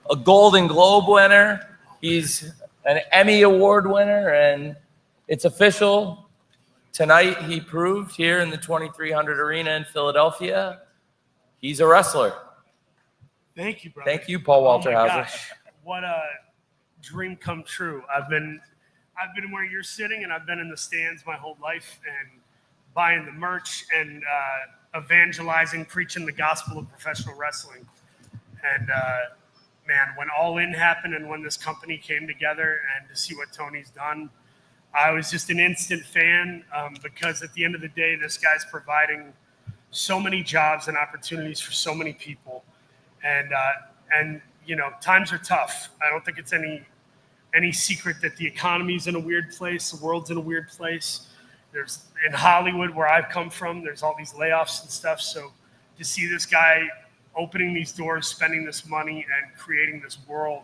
a Golden Globe winner. He's an Emmy Award winner, and it's official. Tonight, he proved here in the 2300 Arena in Philadelphia, he's a wrestler. Thank you, brother. Thank you, Paul Walter Hauser. Gosh, what a dream come true. I've been where you're sitting, and I've been in the stands my whole life, and buying the merch and evangelizing, preaching the gospel of professional wrestling. And man, when All In happened and when this company came together, and to see what Tony's done, I was just an instant fan because at the end of the day, this guy's providing so many jobs and opportunities for so many people. And you know, times are tough. I don't think it's any secret that the economy's in a weird place. The world's in a weird place. There's in Hollywood, where I've come from, there's all these layoffs and stuff. So to see this guy opening these doors, spending this money, and creating this world,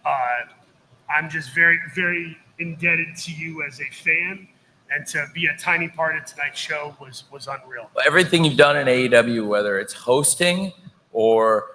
I'm just very, very indebted to you as a fan. And to be a tiny part of tonight's show was unreal. Everything you've done in AEW, whether it's hosting or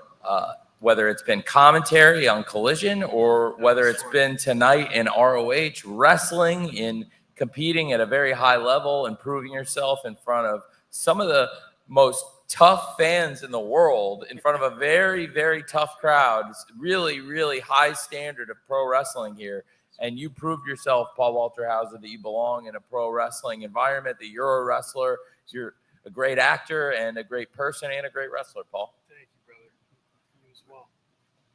whether it's been commentary on Collision or whether it's been tonight in ROH, wrestling, in competing at a very high level and proving yourself in front of some of the most tough fans in the world, in front of a very, very tough crowd. It's really, really high standard of pro wrestling here. And you proved yourself, Paul Walter Hauser, that you belong in a pro wrestling environment, that you're a wrestler, you're a great actor and a great person and a great wrestler, Paul. Thank you, brother. You as well.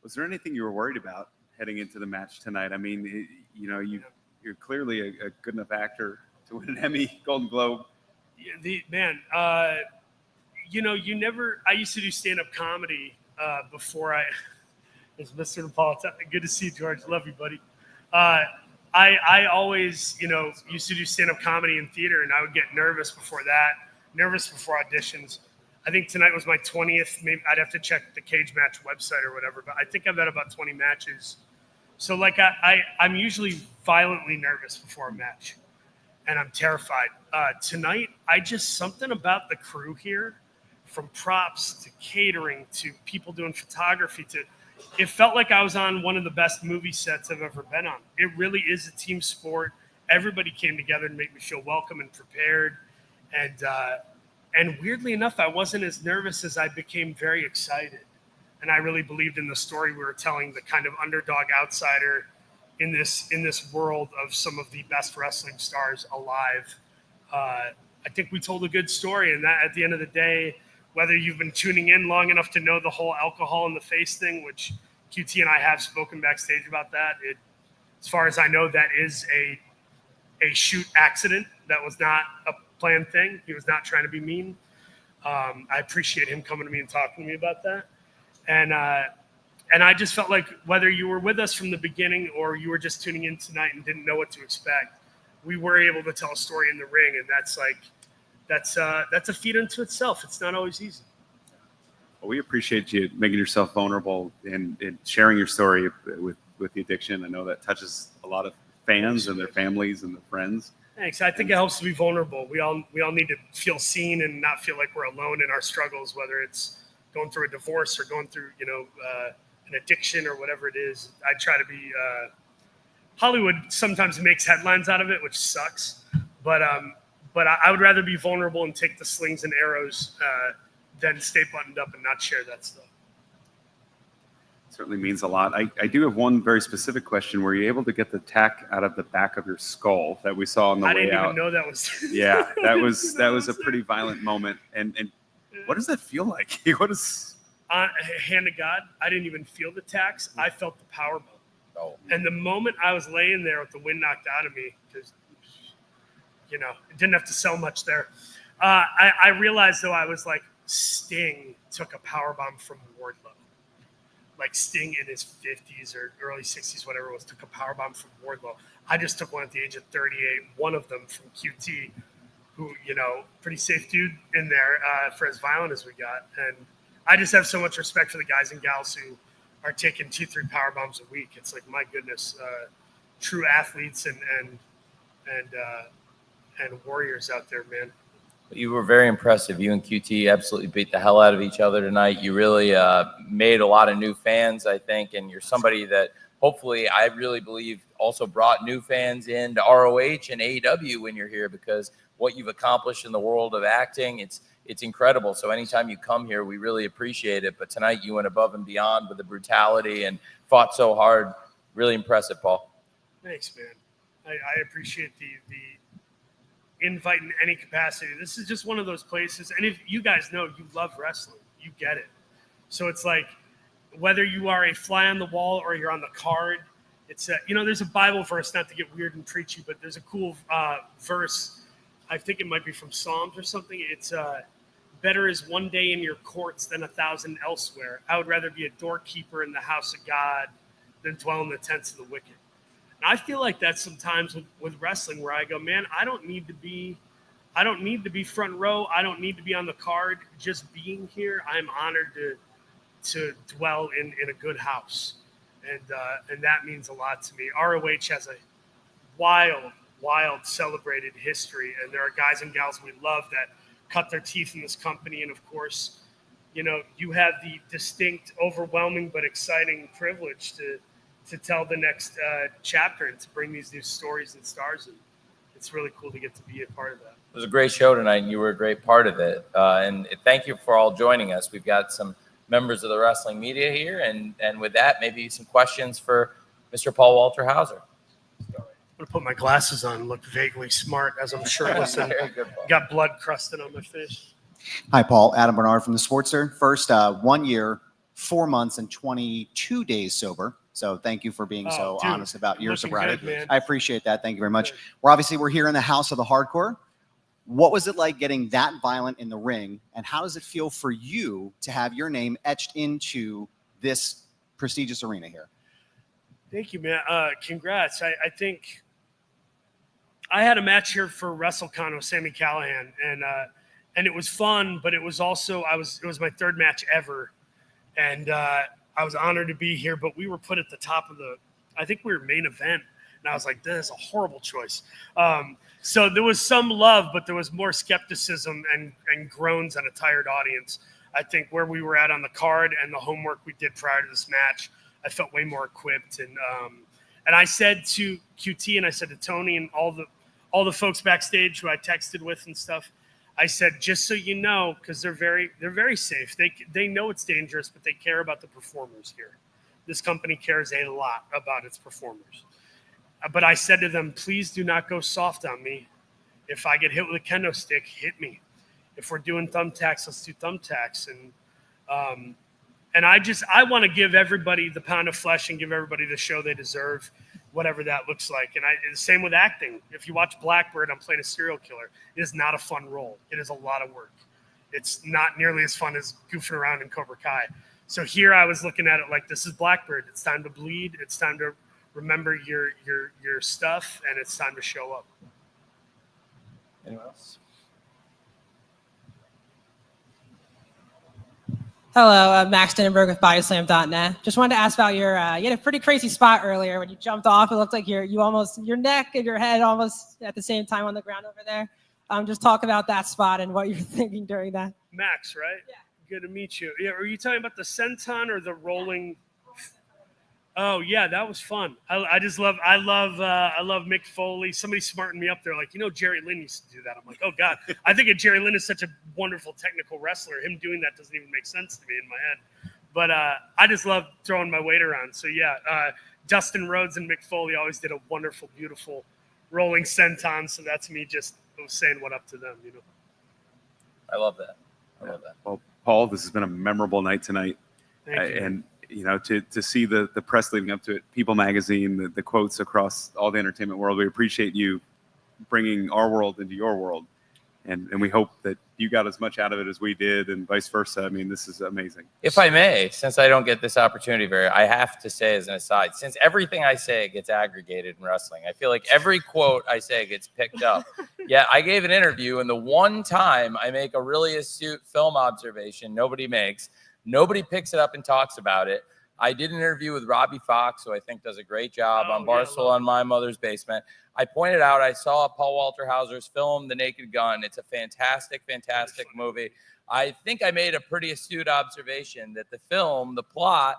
Was there anything you were worried about heading into the match tonight? I mean, you know, you're clearly a good enough actor to win an Emmy, Golden Globe. Yeah, you know, I used to do stand-up comedy before as Mr. Napolitano. Good to see you, George. Love you, buddy. I always, you know, used to do stand-up comedy in theater, and I would get nervous before auditions. I think tonight was my 20th. Maybe I'd have to check the Cage Match website or whatever, but I think I've had about 20 matches. So like I'm usually violently nervous before a match, and I'm terrified. Tonight, something about the crew here, from props to catering to people doing photography it felt like I was on one of the best movie sets I've ever been on. It really is a team sport. Everybody came together to make me feel welcome and prepared. And weirdly enough, I wasn't as nervous as I became very excited. And I really believed in the story we were telling, the kind of underdog outsider in this world of some of the best wrestling stars alive. I think we told a good story, and that at the end of the day, whether you've been tuning in long enough to know the whole alcohol in the face thing, which QT and I have spoken backstage about that, as far as I know, that is a shoot accident. That was not a planned thing. He was not trying to be mean. I appreciate him coming to me and talking to me about that. And I just felt like whether you were with us from the beginning or you were just tuning in tonight and didn't know what to expect, we were able to tell a story in the ring, and that's a feat unto itself. It's not always easy. Well, we appreciate you making yourself vulnerable and sharing your story with the addiction. I know that touches a lot of fans and their families and their friends. Thanks. I think it helps to be vulnerable. We all need to feel seen and not feel like we're alone in our struggles, whether it's going through a divorce or going through, an addiction or whatever it is. I try to be Hollywood sometimes makes headlines out of it, which sucks. But I would rather be vulnerable and take the slings and arrows than stay buttoned up and not share that stuff. Certainly means a lot. I do have one very specific question. Were you able to get the tack out of the back of your skull that we saw on the way out? I didn't even know that was. Yeah, that was a pretty violent moment. And what does that feel like? What is? Hand to God, I didn't even feel the tacks. I felt the power bump. Oh. And the moment I was laying there with the wind knocked out of me, because it didn't have to sell much there. I realized though I was like, Sting took a power bomb from Wardlow. Like Sting in his 50s or early 60s, whatever it was, took a powerbomb from Wardlow. I just took one at the age of 38, one of them from QT, who, pretty safe dude in there for as violent as we got. And I just have so much respect for the guys and gals who are taking 2-3 powerbombs a week. It's like, my goodness, true athletes and warriors out there, man. You were very impressive. You and QT absolutely beat the hell out of each other tonight. You really made a lot of new fans, I think, and you're somebody that hopefully I really believe also brought new fans into ROH and AEW when you're here, because what you've accomplished in the world of acting, it's incredible. So anytime you come here, we really appreciate it. But tonight you went above and beyond with the brutality and fought so hard. Really impressive, Paul. Thanks, man. I appreciate the invite in any capacity. This is just one of those places. And if you guys know you love wrestling, you get it. So it's like, whether you are a fly on the wall or you're on the card, it's there's a Bible verse, not to get weird and preachy, but there's a cool verse. I think it might be from Psalms or something. It's better is one day in your courts than 1,000 elsewhere. I would rather be a doorkeeper in the house of God than dwell in the tents of the wicked. And I feel like that sometimes with wrestling, where I go, man, I don't need to be front row. I don't need to be on the card. Just being here, I'm honored to dwell in a good house. And that means a lot to me. ROH has a wild celebrated history, and there are guys and gals we love that cut their teeth in this company. And of course, you have the distinct, overwhelming, but exciting privilege to tell the next chapter and to bring these new stories and stars. And it's really cool to get to be a part of that. It was a great show tonight, and you were a great part of it. And thank you for all joining us. We've got some members of the wrestling media here, and with that, maybe some questions for Mr. Paul Walter Hauser. I'm going to put my glasses on and look vaguely smart as I'm shirtless and got blood crusted on my face. Hi, Paul. Adam Bernard from the Sportster. First, 1 year, 4 months, and 22 days sober. So thank you for being honest about your sobriety. Good, I appreciate that. Thank you very much. We're here in the house of the hardcore. What was it like getting that violent in the ring, and how does it feel for you to have your name etched into this prestigious arena here? Thank you, man. Congrats. I think I had a match here for WrestleCon with Sami Callihan, and it was fun, but it was also it was my third match ever, and I was honored to be here. But we were put at the top of I think we were main event, and I was like, this is a horrible choice. So there was some love, but there was more skepticism and groans on a tired audience. I think where we were at on the card and the homework we did prior to this match, I felt way more equipped. And I said to QT and I said to Tony and all the folks backstage who I texted with and stuff, I said, just so you know, because they're very safe. They know it's dangerous, but they care about the performers here. This company cares a lot about its performers. But I said to them, please do not go soft on me. If I get hit with a kendo stick, hit me. If we're doing thumbtacks, let's do thumbtacks. And I want to give everybody the pound of flesh and give everybody the show they deserve, whatever that looks like. And the same with acting. If you watch Blackbird, I'm playing a serial killer. It is not a fun role. It is a lot of work. It's not nearly as fun as goofing around in Cobra Kai. So here I was looking at it like, this is Blackbird. It's time to bleed. It's time to remember your stuff, and it's time to show up. Anyone else? Hello, Max Denenberg with BodySlam.net. Just wanted to ask about you had a pretty crazy spot earlier when you jumped off. It looked like your neck and your head almost at the same time on the ground over there. Just talk about that spot and what you're thinking during that. Max, right? Yeah. Good to meet you. Yeah, are you talking about the senton or the rolling? Oh yeah, that was fun. I love Mick Foley. Somebody smartened me up there, like, Jerry Lynn used to do that. I'm like, oh God, I think Jerry Lynn is such a wonderful technical wrestler. Him doing that doesn't even make sense to me in my head. But I just love throwing my weight around. So yeah, Dustin Rhodes and Mick Foley always did a wonderful, beautiful rolling senton. So that's me just saying what up to them. I love that. Well, Paul, this has been a memorable night tonight. Thank you. And to see the press leading up to it, People Magazine, the quotes across all the entertainment world, we appreciate you bringing our world into your world. And we hope that you got as much out of it as we did, and vice versa. I mean, this is amazing. If I may, since I don't get this opportunity I have to say as an aside, since everything I say gets aggregated in wrestling, I feel like every quote I say gets picked up. Yeah, I gave an interview, and the one time I make a really astute film observation nobody makes, nobody picks it up and talks about it. I did an interview with Robbie Fox, who I think does a great job on Oh, yeah, Barstool on My Mother's Basement. I pointed out I saw Paul Walter Hauser's film, The Naked Gun. It's a fantastic, fantastic movie. I think I made a pretty astute observation that the film, the plot,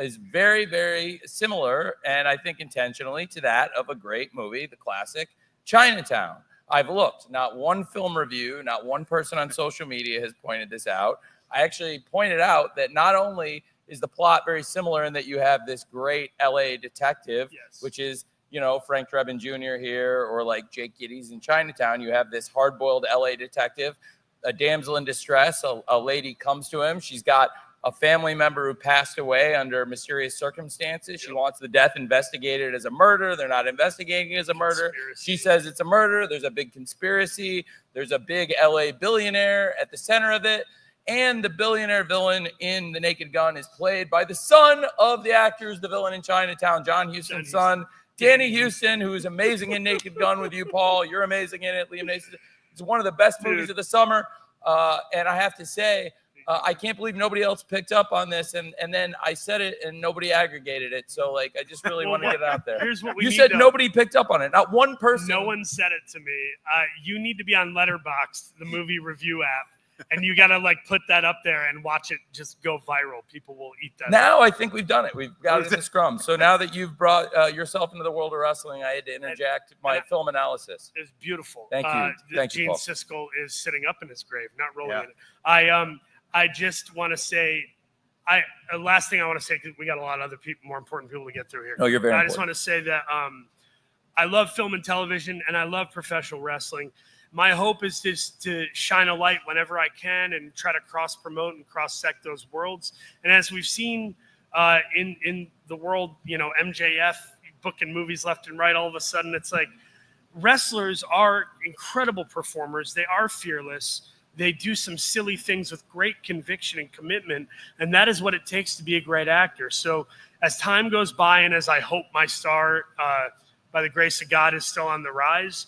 is very, very similar, and I think intentionally, to that of a great movie, the classic Chinatown. I've looked. Not one film review, not one person on social media has pointed this out. I actually pointed out that not only is the plot very similar in that you have this great LA detective, Yes. which is, you know, Frank Drebin Jr. here, or like Jake Gittes in Chinatown. You have this hard-boiled LA detective, a damsel in distress. A lady comes to him. She's got a family member who passed away under mysterious circumstances. She wants the death investigated as a murder. They're not investigating it as a murder. Conspiracy. She says it's a murder. There's a big conspiracy. There's a big LA billionaire at the center of it. And the billionaire villain in The Naked Gun is played by the son of the actor who's the villain in Chinatown, John Huston's son, Danny Houston, who is amazing in Naked Gun with you, Paul. You're amazing in it. Liam Neeson. It's one of the best movies of the summer. And I have to say, I can't believe nobody else picked up on this. And then I said it and nobody aggregated it. So, like, I just really want to get it out there. Here's what we You need, said though. nobody picked up on it. Not one person. No one said it to me. You need to be on Letterboxd, the movie review app, and you got to like put that up there and watch it just go viral. People will eat that. Now I think we've done it. We've got it in the scrum. So now that you've brought yourself into the world of wrestling, I had to interject my film analysis. It's beautiful. Thank you. Thank you, Gene Paul. Siskel is sitting up in his grave, not rolling Yeah. in it. I just want to say, last thing I want to say, because we got a lot of other people, more important people to get through here. No, you're very I important. just want to say that I love film and television, and I love professional wrestling. My hope is just to shine a light whenever I can and try to cross promote and cross sect those worlds. And as we've seen in the world, you know, MJF booking movies left and right, all of a sudden it's like wrestlers are incredible performers. They are fearless. They do some silly things with great conviction and commitment. And that is what it takes to be a great actor. So as time goes by, and as I hope my star, by the grace of God, is still on the rise,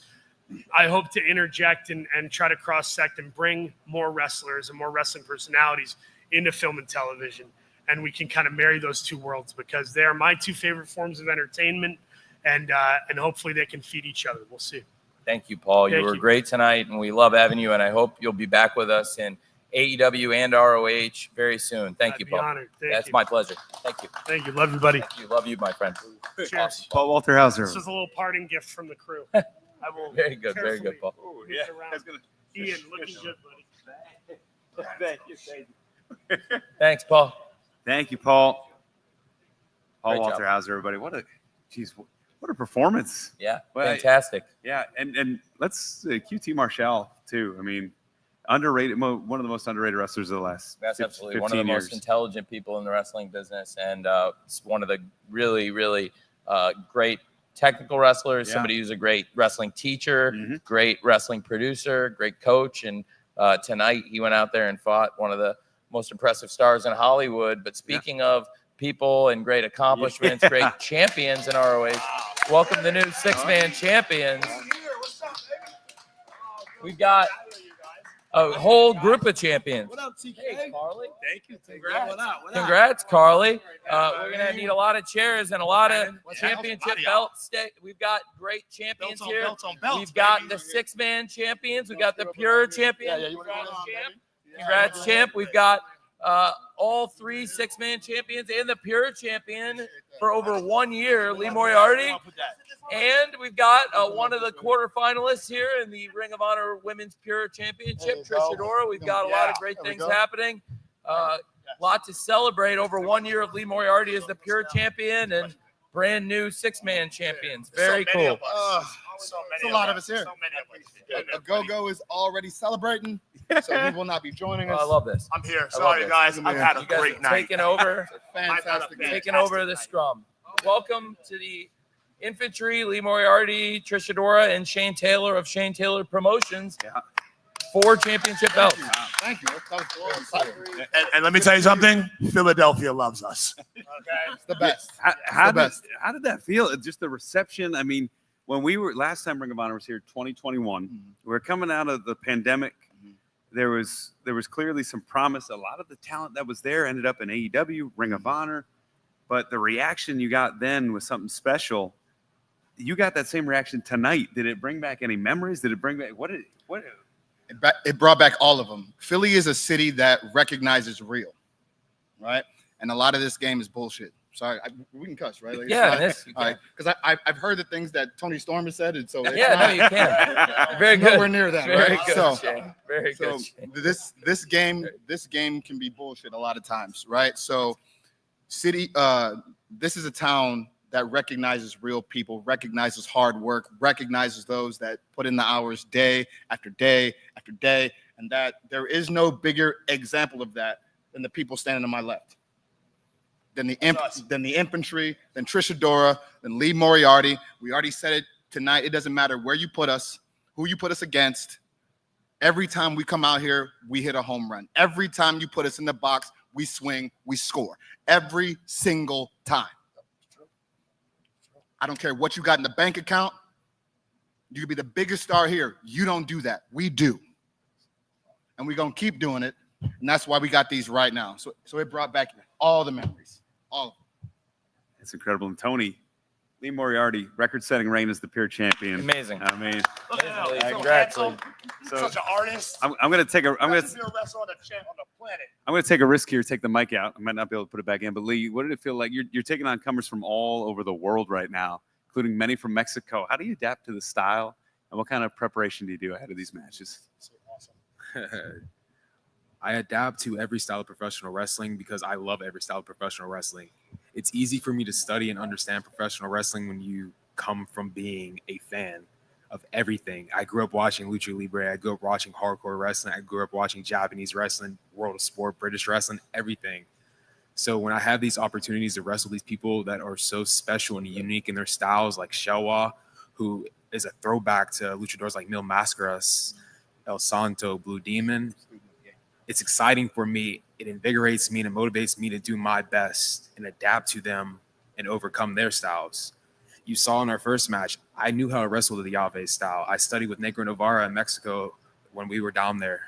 I hope to interject and try to cross-sect and bring more wrestlers and more wrestling personalities into film and television. And we can kind of marry those two worlds, because they are my two favorite forms of entertainment, and hopefully they can feed each other. We'll see. Thank you, Paul. You Thank were you. great tonight, and we love having you, and I hope you'll be back with us in AEW and ROH very soon. Thank I'd you, be Paul. honored. Thank That's you. my pleasure. Thank you. Thank you. Love you, buddy. Thank you. Love you, my friend. Cheers. Paul Walter Hauser. This is a little parting gift from the crew. I will Very good. Very carefully good, Paul. Oh, reach around. Ian, looking good, buddy. Thank you. Thanks, Paul. Thank you, Paul. Paul Great Walter job. Hauser, everybody. What a performance. Yeah, Well, fantastic. Yeah, and let's QT Marshall too. I mean, underrated, one of the most underrated wrestlers of the last That's 15 absolutely one of the most years. intelligent people in the wrestling business, and one of the really, really great technical wrestlers. Yeah. Somebody who's a great wrestling teacher, Mhm. great wrestling producer, great coach. And tonight he went out there and fought one of the most impressive stars in Hollywood. But speaking of people and great accomplishments, great champions in ROH, welcome the new six-man champions. We've got a whole group of champions. What up, TK? Hey, Carly. Thank you. Congrats. What up? What up? Congrats, Carly. We're going to need a lot of chairs and a lot of What's that? championship belts. We've got great champions Belts on here. belts on belts, We've got baby. the six-man champions. We've got the pure champion. you wanna go on, Champ. baby? Congrats, champ. We've got all three six-man champions and the pure champion for over 1 year, Lee Moriarty. And we've got one of the quarterfinalists here in the Ring of Honor Women's Pure Championship, There you Trish go. Adora. We've got a lot of great There we things go. happening. Lot to celebrate. Over 1 year of Lee Moriarty as the Pure Champion and brand new six-man champions. Very cool. It's a lot of us here. A Go-Go is already celebrating, so he will not be joining Oh, us. I love this. I'm here. I love Sorry, this. guys. I've had a You guys great are night. taking over, Fantastic. night. taking over the scrum. Welcome to the Infantry, Lee Moriarty, Trish Adora, and Shane Taylor of Shane Taylor Promotions. Yeah. 4 championship belts. Thank you. That was exciting. And let me tell you something. Philadelphia loves us. It's the best. How the best. did that feel? Just the reception. I mean, when we were last time Ring of Honor was here, 2021, we were coming out of the pandemic. There was clearly some promise. A lot of the talent that was there ended up in AEW, Ring of Honor. but the reaction you got then was something special. You got that same reaction tonight. Did it bring back any memories? Did it bring back what? It brought back all of them. Philly is a city that recognizes real, right? And a lot of this game is bullshit. Sorry, we can cuss, right? Like, Yeah, all right, because I've heard the things that Tony Storm has said, and so it's yeah, no, you can. Very good. nowhere near that, Very right? good, So, Shane. Very so good. Shane. this game can be bullshit a lot of times, right? So, this is a town that recognizes real people, recognizes hard work, recognizes those that put in the hours day after day after day, and that there is no bigger example of that than the people standing to my left, than the infantry, than Trisha Dora, than Lee Moriarty. We already said it tonight. It doesn't matter where you put us, who you put us against. Every time we come out here, we hit a home run. Every time you put us in the box, we swing, we score. Every single time. I don't care what you got in the bank account. You could be the biggest star here. You don't do that. We do. And we're going to keep doing it. And that's why we got these right now. So it brought back all the memories. All of them. It's incredible. And Tony, Lee Moriarty, record-setting reign as the pure champion. Amazing. I mean, Look at him. Congrats, So Lee. so such an artist. I'm going to take a Best field wrestler on the planet. I'm going to take a risk here. Take the mic out. I might not be able to put it back in. But Lee, what did it feel like? You're taking on comers from all over the world right now, including many from Mexico. How do you adapt to the style, and what kind of preparation do you do ahead of these matches? So awesome. I adapt to every style of professional wrestling because I love every style of professional wrestling. It's easy for me to study and understand professional wrestling when you come from being a fan of everything. I grew up watching Lucha Libre. I grew up watching hardcore wrestling. I grew up watching Japanese wrestling, World of Sport, British wrestling, everything. So when I have these opportunities to wrestle these people that are so special and unique in their styles, like Shewa, who is a throwback to luchadors like Mil Mascaras, El Santo, Blue Demon, it's exciting for me. It invigorates me and it motivates me to do my best and adapt to them and overcome their styles. You saw in our first match, I knew how to wrestle the Yave style. I studied with Negro Navarra in Mexico when we were down there.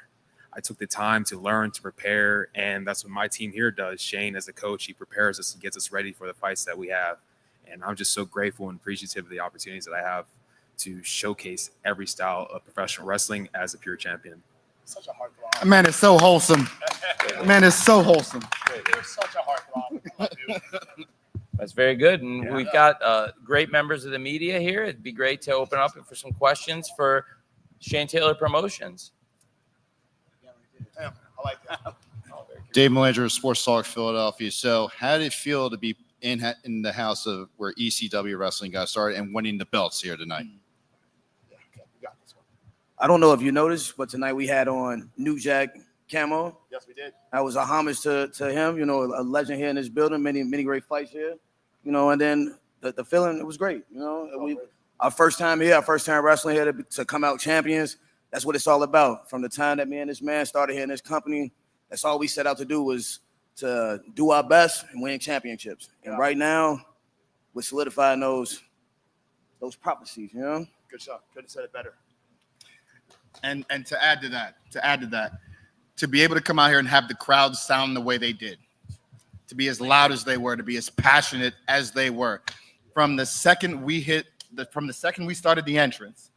I took the time to learn, to prepare, and that's what my team here does. Shane, as a coach, he prepares us and gets us ready for the fights that we have. And I'm just so grateful and appreciative of the opportunities that I have to showcase every style of professional wrestling as a pure champion. Such a heartthrob. Man, it's so wholesome. Man, it's so wholesome. You're such a heartthrob. I love you. That's very good. And we've got great members of the media here. It'd be great to open up for some questions for Shane Taylor Promotions. Damn, I like that. Dave Melanger of Sports Talk Philadelphia. So, how did it feel to be in the house of where ECW wrestling got started and winning the belts here tonight? Yeah, okay, we got this one. I don't know if you noticed, but tonight we had on New Jack camo. Yes, we did. That was a homage to him. You know, a legend here in this building. Many great fights here. You know, and then the feeling, it was great. You know, our first time here, our first time wrestling here to come out champions. That's what it's all about. From the time that me and this man started here in this company, that's all we set out to do was to do our best and win championships. And right now, we're solidifying those prophecies. You know. Good shot. Couldn't have said it better. And to add to that, to be able to come out here and have the crowd sound the way they did, to be as loud as they were, to be as passionate as they were, from the second we started the entrance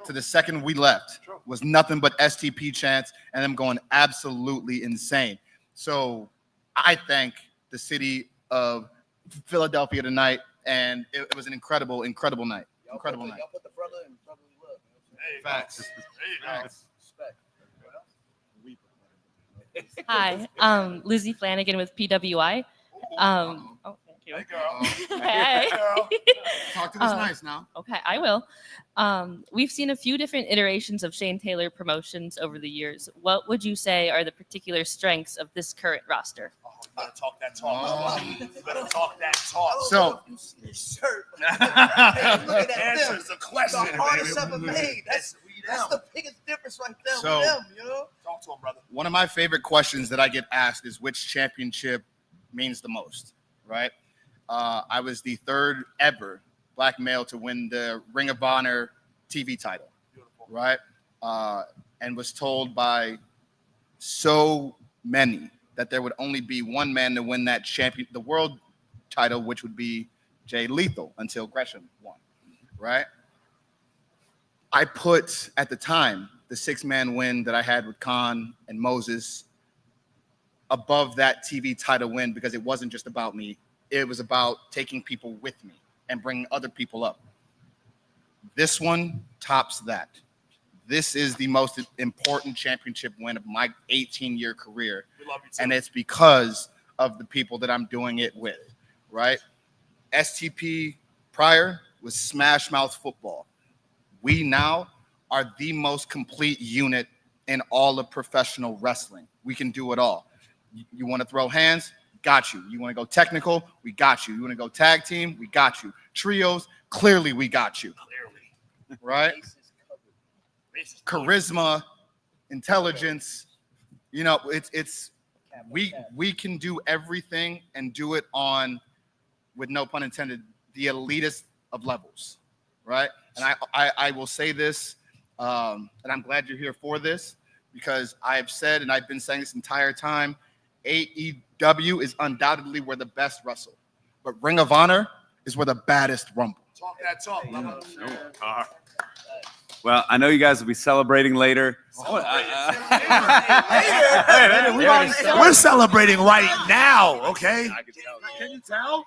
to the second we left was nothing but STP chants and them going absolutely insane. So I thank the city of Philadelphia tonight, and it was an incredible night. Incredible night. Y'all put the brother in brotherly love. Hey, Facts. There you go. Respect. Hi, Lizzie Flanagan with PWI. Oh, thank you. Hey, girl. Hey. Girl. Talk to us nice now. Okay, I will. We've seen a few different iterations of Shane Taylor Promotions over the years. What would you say are the particular strengths of this current roster? Oh, you better talk that talk. You better talk that talk. So Answers the question. The hardest baby. ever made. That's the biggest difference right there So- with them, you know? Talk to him, brother. one of my favorite questions that I get asked is which championship means the most, right? I was the third ever black male to win the Ring of Honor TV title, right? And was told by so many that there would only be one man to win that the world title, which would be Jay Lethal until Gresham won, right? I put, at the time, the 6-man win that I had with Khan and Moses above that TV title win because it wasn't just about me. It was about taking people with me and bringing other people up. This one tops that. This is the most important championship win of my 18-year career. We love you too. And it's because of the people that I'm doing it with, right? STP prior was Smash Mouth Football. We now are the most complete unit in all of professional wrestling. We can do it all. You want to throw hands? Got you. You want to go technical? We got you. You want to go tag team? We got you. Trios? Clearly, we got you. Clearly. Right? Charisma, intelligence. You know, we can do everything and do it on, with no pun intended, the elitist of levels, right? And I will say this, and I'm glad you're here for this, because I've said, and I've been saying this entire time, AEW is undoubtedly where the best wrestle, but Ring of Honor is where the baddest rumble. Talk that talk. Well, I know you guys will be celebrating later. We're celebrating right now, okay? Can you tell?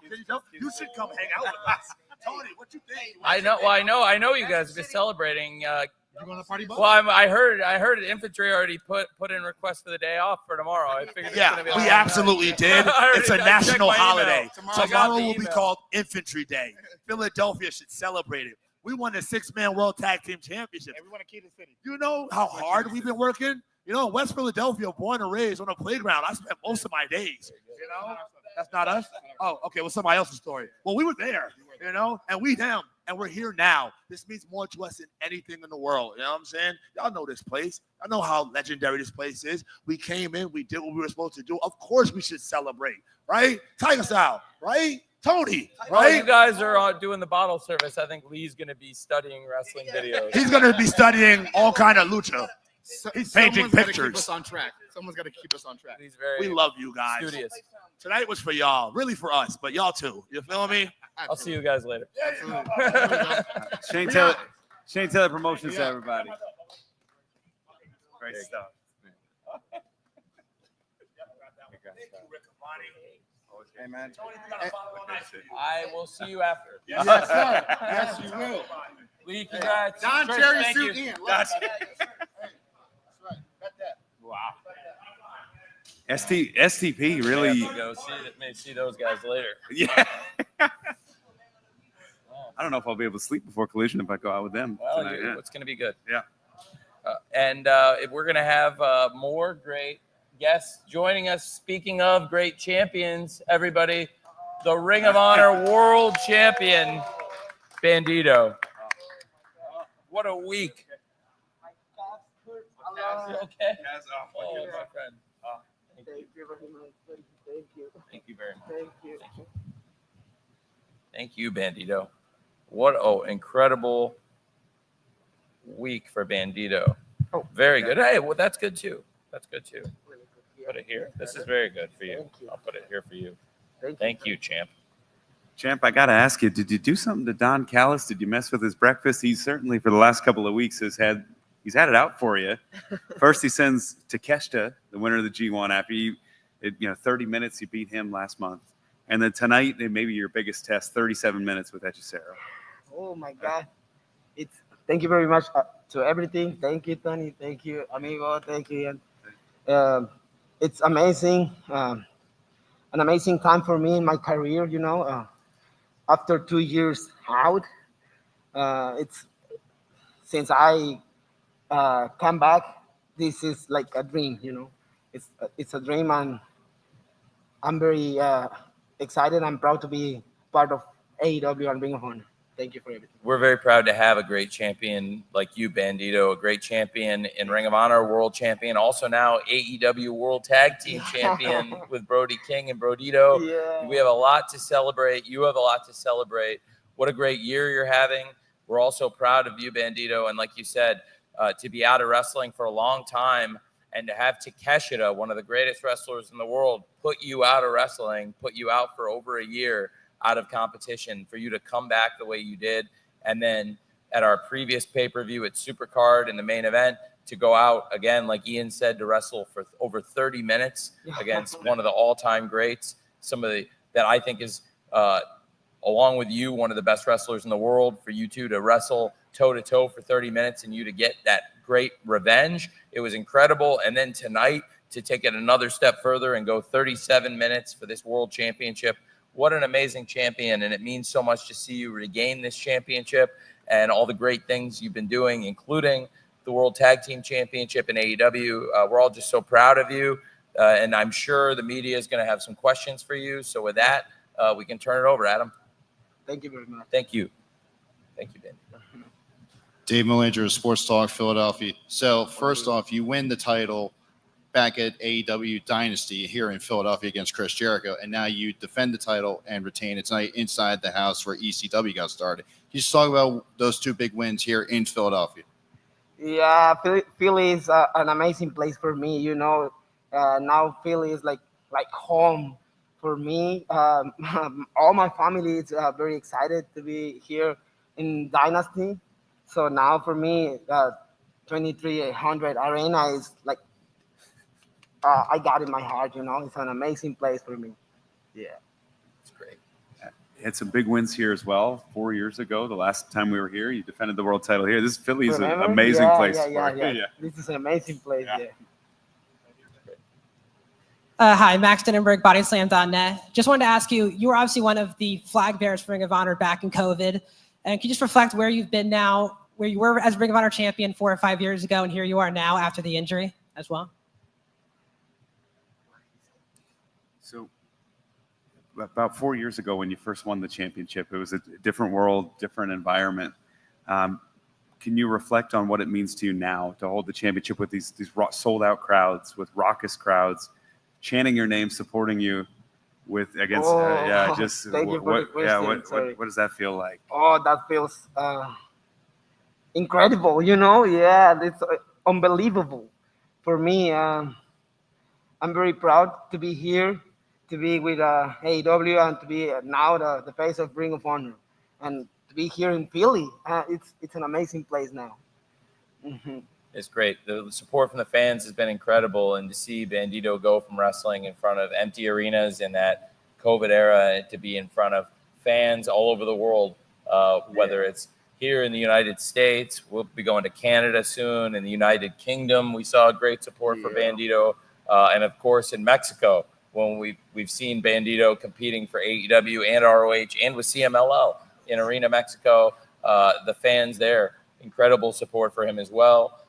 You should come hang out with us. Tony, what you think? I know. Well, I know you guys have been celebrating. You going to party bus? Well, I heard infantry already put in requests for the day off for tomorrow. I figured it's gonna be a we long absolutely night. did. It's a I checked national my email. holiday. I got Tomorrow the will be email. called Infantry Day. Philadelphia should celebrate it. We won the 6-man World Tag Team Championship. Everyone in Kansas City. You know how hard we've been working? You know, in West Philadelphia, born and raised on a playground, I spent most of my days. You know? That's not us? Oh, okay. Well, somebody else's story. Well, we were there, you know, and we them, and we're here now. This means more to us than anything in the world. You know what I'm saying? Y'all know this place. I know how legendary this place is. We came in, we did what we were supposed to do. Of course we should celebrate, right? Tiger style, right? Tony, While right? you guys are doing the bottle service, I think Lee's going to be studying wrestling videos. He's going to be studying all kind of lucha. He's painting Someone's gotta pictures. Keep us on track. Someone's got to keep us on track. He's very We love you guys. studious. Tonight was for y'all, really for us, but y'all too. You feel me? I'll see you guys later. Shane Taylor Promotions, everybody. Great stuff. Hey, man. I will see you after. Yes, sir. Yes, you will. Lee, congrats. Don Trish, Cherry thank suit you. in. That's- Wow. STP really. Go see those guys later. Yeah. I don't know if I'll be able to sleep before Collision if I go out with them. Well, tonight, yeah. it's going to be good. Yeah. And we're going to have more great guests joining us. Speaking of great champions, everybody, the Ring of Honor World Champion, Bandito. What a week. You okay? Oh, my friend. Thank you very much. Thank you very much. Thank you, Bandito. What an incredible week for Bandito. Oh, very good. Hey, well, that's good too. That's good too. Put it here. This is very good for you. I'll put it here for you. Thank you, champ. Champ, I got to ask you, did you do something to Don Callis? Did you mess with his breakfast? He's certainly, for the last couple of weeks, he's had it out for you. First, he sends Takeshita, the winner of the G1, after 30 minutes, you beat him last month. And then tonight, and maybe your biggest test, 37 minutes with Hechicero. Oh, my God. Thank you very much to everything. Thank you, Tony. Thank you, amigo. Thank you. And it's amazing. An amazing time for me in my career, you know. After 2 years out, it's since I come back, this is like a dream, you know. It's a dream, and I'm very excited and proud to be part of AEW and Ring of Honor. Thank you for everything. We're very proud to have a great champion like you, Bandito, a great champion in Ring of Honor, world champion, also now AEW World Tag Team Champion with Brody King and Brodito. Yeah. We have a lot to celebrate. You have a lot to celebrate. What a great year you're having. We're also proud of you, Bandito. And like you said, to be out of wrestling for a long time and to have Takeshita, one of the greatest wrestlers in the world, put you out of wrestling, put you out for over a year out of competition, for you to come back the way you did, and then at our previous pay-per-view at Supercard in the main event, to go out again, like Ian said, to wrestle for over 30 minutes against one of the all-time greats, that I think is, along with you, one of the best wrestlers in the world, for you two to wrestle toe-to-toe for 30 minutes and you to get that great revenge. It was incredible. And then tonight, to take it another step further and go 37 minutes for this world championship. What an amazing champion. And it means so much to see you regain this championship and all the great things you've been doing, including the World Tag Team Championship in AEW. We're all just so proud of you. And I'm sure the media is going to have some questions for you. So with that, we can turn it over, Adam. Thank you very much. Thank you. Thank you, Ben. Dave Millinger, Sports Talk Philadelphia. So first off, you win the title back at AEW Dynasty here in Philadelphia against Chris Jericho, and now you defend the title and retain it tonight inside the house where ECW got started. Can you just talk about those two big wins here in Philadelphia? Yeah, Philly is an amazing place for me. You know, now Philly is like home for me. All my family is very excited to be here in Dynasty. So now for me, 2300 Arena is like, I got in my heart, you know. It's an amazing place for me. Yeah. It's great. Had some big wins here as well. 4 years ago, the last time we were here, you defended the world title here. This Philly is an amazing place. Yeah. This is an amazing place, yeah. Hi, Max Denenberg, bodyslam.net. Just wanted to ask you, you were obviously one of the flag bearers for Ring of Honor back in COVID. And can you just reflect where you've been now, where you were as Ring of Honor champion 4 or 5 years ago, and here you are now after the injury as well? So about 4 years ago, when you first won the championship, it was a different world, different environment. Can you reflect on what it means to you now to hold the championship with these sold-out crowds, with raucous crowds, chanting your name, supporting you with against? Thank you for the question. What does that feel like? Oh, that feels incredible. You know, yeah, it's unbelievable for me. I'm very proud to be here, to be with AEW, and to be now the face of Ring of Honor, and to be here in Philly. It's an amazing place now. Mm-hmm. It's great. The support from the fans has been incredible, and to see Bandito go from wrestling in front of empty arenas in that COVID era to be in front of fans all over the world, whether it's here in the United States, we'll be going to Canada soon, in the United Kingdom, we saw great support for Bandito, and of course in Mexico, when we've seen Bandito competing for AEW and ROH and with CMLL in Arena Mexico, the fans there, incredible support for him as well.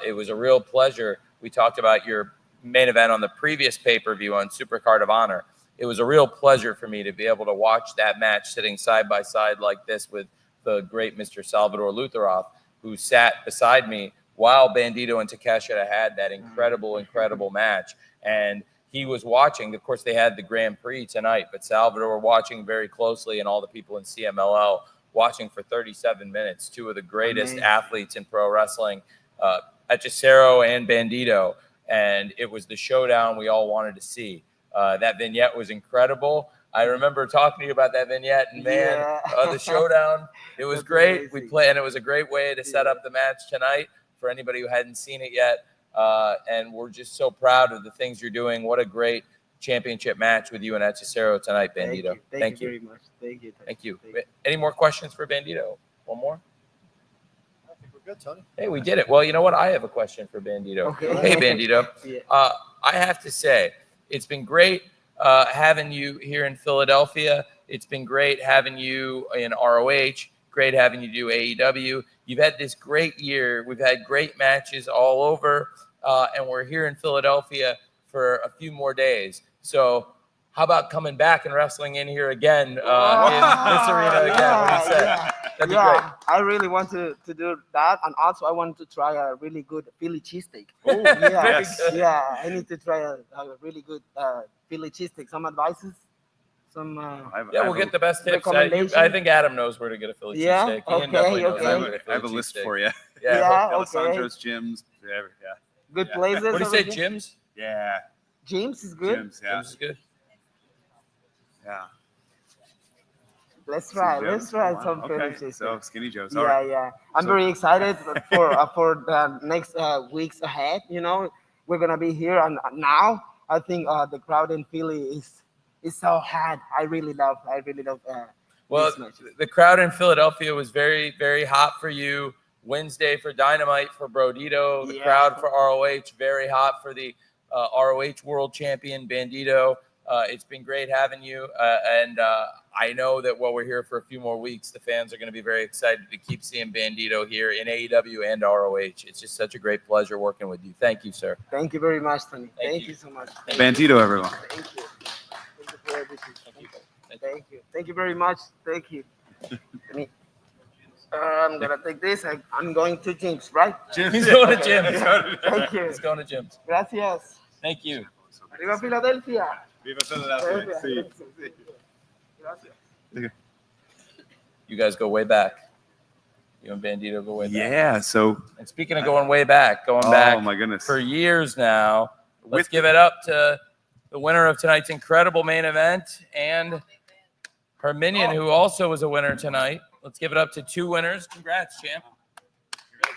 It was a real pleasure. We talked about your main event on the previous pay-per-view on Supercard of Honor. It was a real pleasure for me to be able to watch that match sitting side by side like this with the great Mr. Salvador Lutheroff, who sat beside me while Bandito and Takeshita had that incredible match. And he was watching. Of course, they had the Grand Prix tonight, but Salvador watching very closely, and all the people in CMLL watching for 37 minutes, two of the greatest athletes in pro wrestling, Hechicero and Bandito. And it was the showdown we all wanted to see. That vignette was incredible. I remember talking to you about that vignette, and man, the showdown, it was great. We played, and it was a great way to set up the match tonight for anybody who hadn't seen it yet. And we're just so proud of the things you're doing. What a great championship match with you and Hechicero tonight, Bandito. Thank you very much. Thank you. Any more questions for Bandito? One more? I think we're good, Tony. Hey, we did it. Well, you know what? I have a question for Bandito. Okay. Hey, Bandito. I have to say, it's been great having you here in Philadelphia. It's been great having you in ROH. Great having you do AEW. You've had this great year. We've had great matches all over, and we're here in Philadelphia for a few more days. So how about coming back and wrestling in here again in this arena again? What do you say? That'd be great. I really want to do that, and also I want to try a really good Philly cheesesteak. Oh, yes. Yeah, I need to try a really good Philly cheesesteak. Some advices? Some we'll get the best tips. I think Adam knows where to get a Philly cheesesteak. Okay. I have a list for you. Yeah, Alessandro's gyms. good Yeah. places. What do you say, everything. Jim's? Yeah. James is good. Gyms, yeah. Jim's is good. Yeah. Let's try. Let's try Wow. some Okay. finishes. So Skinny Joe's. All Yeah, right. yeah. I'm So- very excited for the next weeks ahead. We're gonna be here, and now I think the crowd in Philly is so hot. I really love. Well, this match. the crowd in Philadelphia was very, very hot for you. Wednesday for Dynamite for Brodito. The Yeah. crowd for ROH, very hot for the ROH World Champion Bandito. It's been great having you. And I know that while we're here for a few more weeks, the fans are going to be very excited to keep seeing Bandito here in AEW and ROH. It's just such a great pleasure working with you. Thank you, sir. Thank you very much, Tony. Thank Thank you. you so much. Bandito, everyone. Thank you. Thank you for everything. Thank you. Thank you very much. Thank you. I'm gonna take this. I'm going to James, right? He's going to Okay. Jim's. Thank you. He's going to Jim's. Gracias. Thank you. Arriba Filadelfia. Viva Philadelphia. See. Gracias. You guys go way back. You and Bandito go way back. Yeah. So. And speaking of going way back, Oh back my goodness. for years now, let's With give it up to the winner of tonight's incredible main event and her minion, who also was a winner tonight. Let's give it up to two winners. Congrats, champ. Thank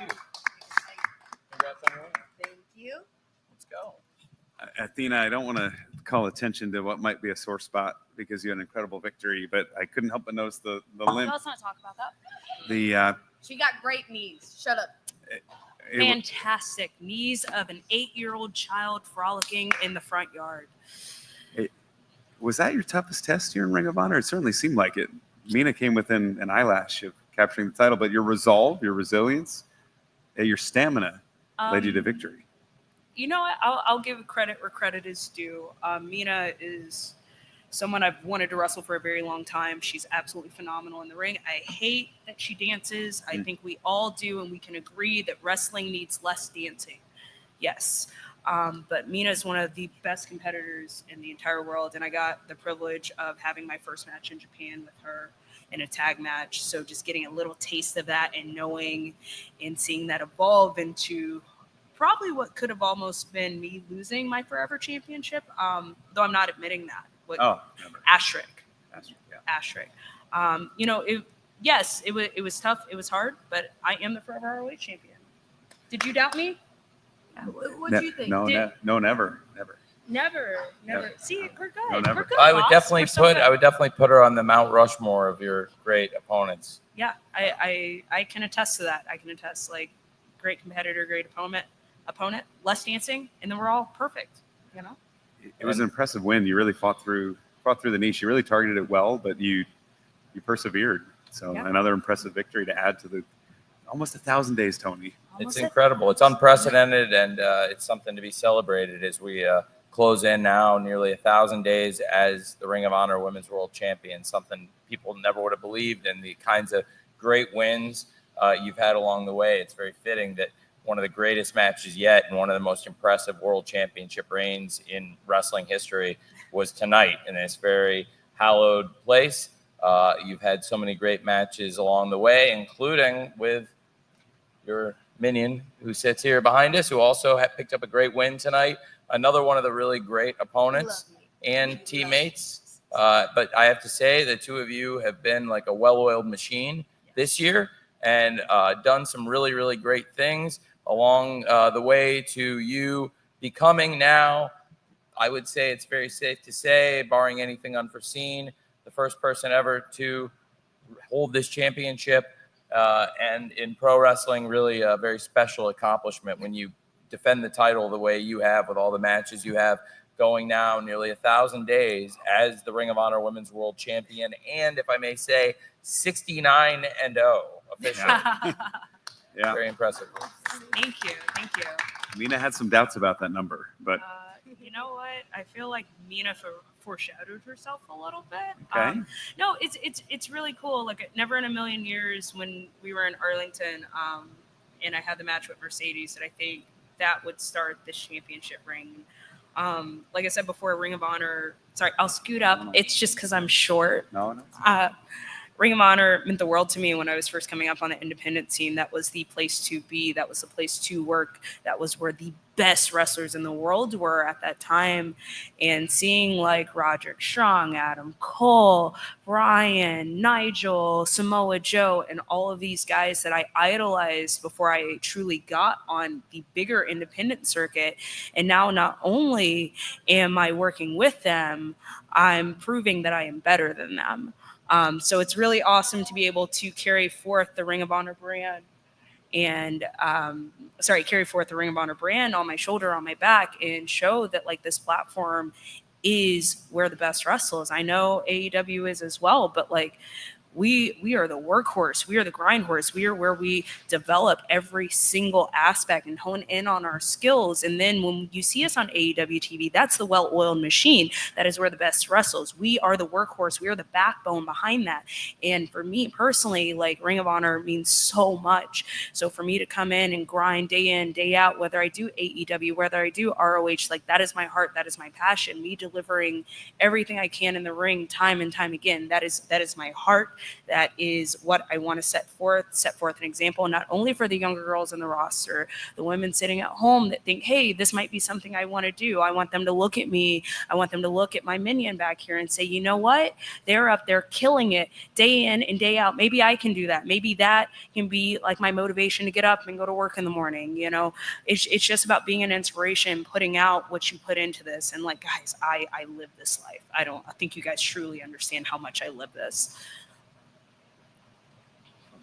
you. Congrats on your win. Thank you. Let's go. Athena, I don't want to call attention to what might be a sore spot because you had an incredible victory, but I couldn't help but notice the limp. Let's not talk about that. The She got great knees. Shut up. it- Fantastic knees of an 8-year-old child frolicking in the front yard. was that your toughest test here in Ring of Honor? It certainly seemed like it. Mina came within an eyelash of capturing the title, but your resolve, your resilience, your stamina led you to victory. You know what? I'll give credit where credit is due. Mina is someone I've wanted to wrestle for a very long time. She's absolutely phenomenal in the ring. I hate that she dances. I think we all do, and we can agree that wrestling needs less dancing. Yes. But Mina is one of the best competitors in the entire world, and I got the privilege of having my first match in Japan with her in a tag match. So just getting a little taste of that and knowing and seeing that evolve into probably what could have almost been me losing my forever championship, though I'm not admitting that. Never. Asterisk. Yeah. Asterisk. It was tough. It was hard, but I am the forever ROH champion. Did you doubt me? What do you think? No, never. Never. Never. See, we're good. No, never. We're good. I would boss. definitely We're so good. put her on the Mount Rushmore of your great opponents. Yeah, I can attest to that. I can attest, like, great competitor, great opponent, less dancing, and then we're all perfect. It was an impressive win. You really fought through the niche. You really targeted it well, but you persevered. So Yeah. another impressive victory to add to the almost 1,000 days, Tony. It's incredible. It's unprecedented, and it's something to be celebrated as we close in now nearly 1,000 days as the Ring of Honor Women's World Champion, something people never would have believed, and the kinds of great wins you've had along the way. It's very fitting that one of the greatest matches yet and one of the most impressive world championship reigns in wrestling history was tonight in this very hallowed place. You've had so many great matches along the way, including with your minion who sits here behind us, who also picked up a great win tonight. Another one of the really great opponents and teammates. But I have to say the two of you have been like a well-oiled machine this year and done some really, really great things along the way to you becoming now, I would say it's very safe to say, barring anything unforeseen, the first person ever to hold this championship. And in pro wrestling, really a very special accomplishment when you defend the title the way you have with all the matches you have going now nearly 1,000 days as the Ring of Honor Women's World Champion. And if I may say, 69-0 officially. Yeah. Very impressive. Thank you. Mina had some doubts about that number, but You know what? I feel like Mina foreshadowed herself a little bit. Okay. No, it's really cool. Like, never in a million years when we were in Arlington, and I had the match with Mercedes, that I think that would start this championship ring. Like I said before, Ring of Honor. Sorry, I'll scoot up. It's just because I'm short. no. Ring of Honor meant the world to me when I was first coming up on the independent scene. That was the place to be. That was the place to work. That was where the best wrestlers in the world were at that time. And seeing like Roderick Strong, Adam Cole, Brian, Nigel, Samoa Joe, and all of these guys that I idolized before I truly got on the bigger independent circuit. And now not only am I working with them, I'm proving that I am better than them. So it's really awesome to be able to carry forth the Ring of Honor brand and carry forth the Ring of Honor brand on my shoulder, on my back, and show that like this platform is where the best wrestlers. I know AEW is as well, but like we are the workhorse. We are the grind horse. We are where we develop every single aspect and hone in on our skills. And then when you see us on AEW TV, that's the well-oiled machine. That is where the best wrestles. We are the workhorse. We are the backbone behind that. And for me personally, like Ring of Honor means so much. So for me to come in and grind day in, day out, whether I do AEW, whether I do ROH, like that is my heart. That is my passion. Me delivering everything I can in the ring time and time again. That is my heart. That is what I want to set forth an example, not only for the younger girls in the roster, the women sitting at home that think, hey, this might be something I want to do. I want them to look at me. I want them to look at my minion back here and say, you know what? They're up there killing it day in and day out. Maybe I can do that. Maybe that can be like my motivation to get up and go to work in the morning. You know, it's just about being an inspiration, putting out what you put into this. And like, guys, I live this life. I think you guys truly understand how much I live this.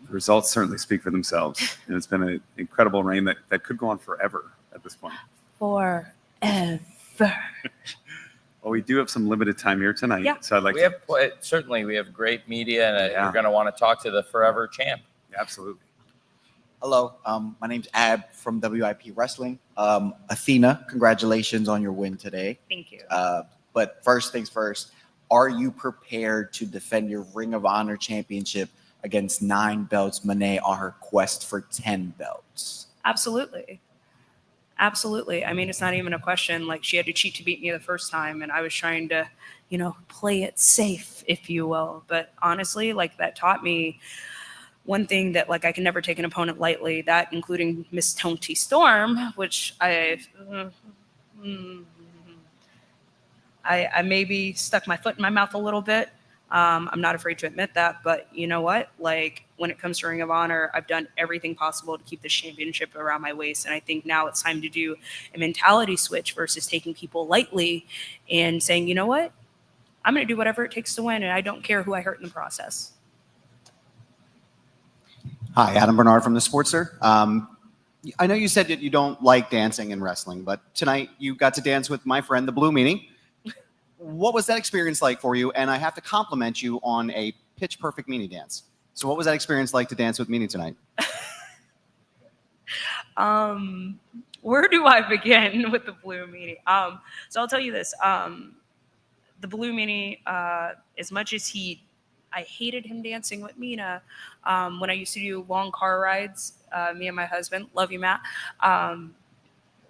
The results certainly speak for themselves. And it's been an incredible reign that could go on forever at this point. Forever. Well, we do have some limited time here tonight. Yeah. So I'd like we have great media, and you're going to want to talk to the forever champ. Absolutely. Hello, my name's Ab from WIP Wrestling. Athena, congratulations on your win today. Thank you. But first things first, are you prepared to defend your Ring of Honor championship against 9 belts, Monet, on her quest for 10 belts? Absolutely. I mean, it's not even a question. Like, she had to cheat to beat me the first time, and I was trying to, play it safe, if you will. But honestly, like, that taught me one thing, that like I can never take an opponent lightly, that including Miss Tony Storm, which I maybe stuck my foot in my mouth a little bit. I'm not afraid to admit that, but you know what? Like, when it comes to Ring of Honor, I've done everything possible to keep the championship around my waist. And I think now it's time to do a mentality switch versus taking people lightly and saying, you know what? I'm going to do whatever it takes to win, and I don't care who I hurt in the process. Hi, Adam Bernard from The Sportster. I know you said that you don't like dancing and wrestling, but tonight you got to dance with my friend, the Blue Meanie. What was that experience like for you? And I have to compliment you on a pitch perfect Meanie dance. So what was that experience like to dance with Meanie tonight? Where do I begin with the Blue Meanie? So I'll tell you this. The Blue Meanie, as much as I hated him dancing with Mina when I used to do long car rides, me and my husband, love you, Matt,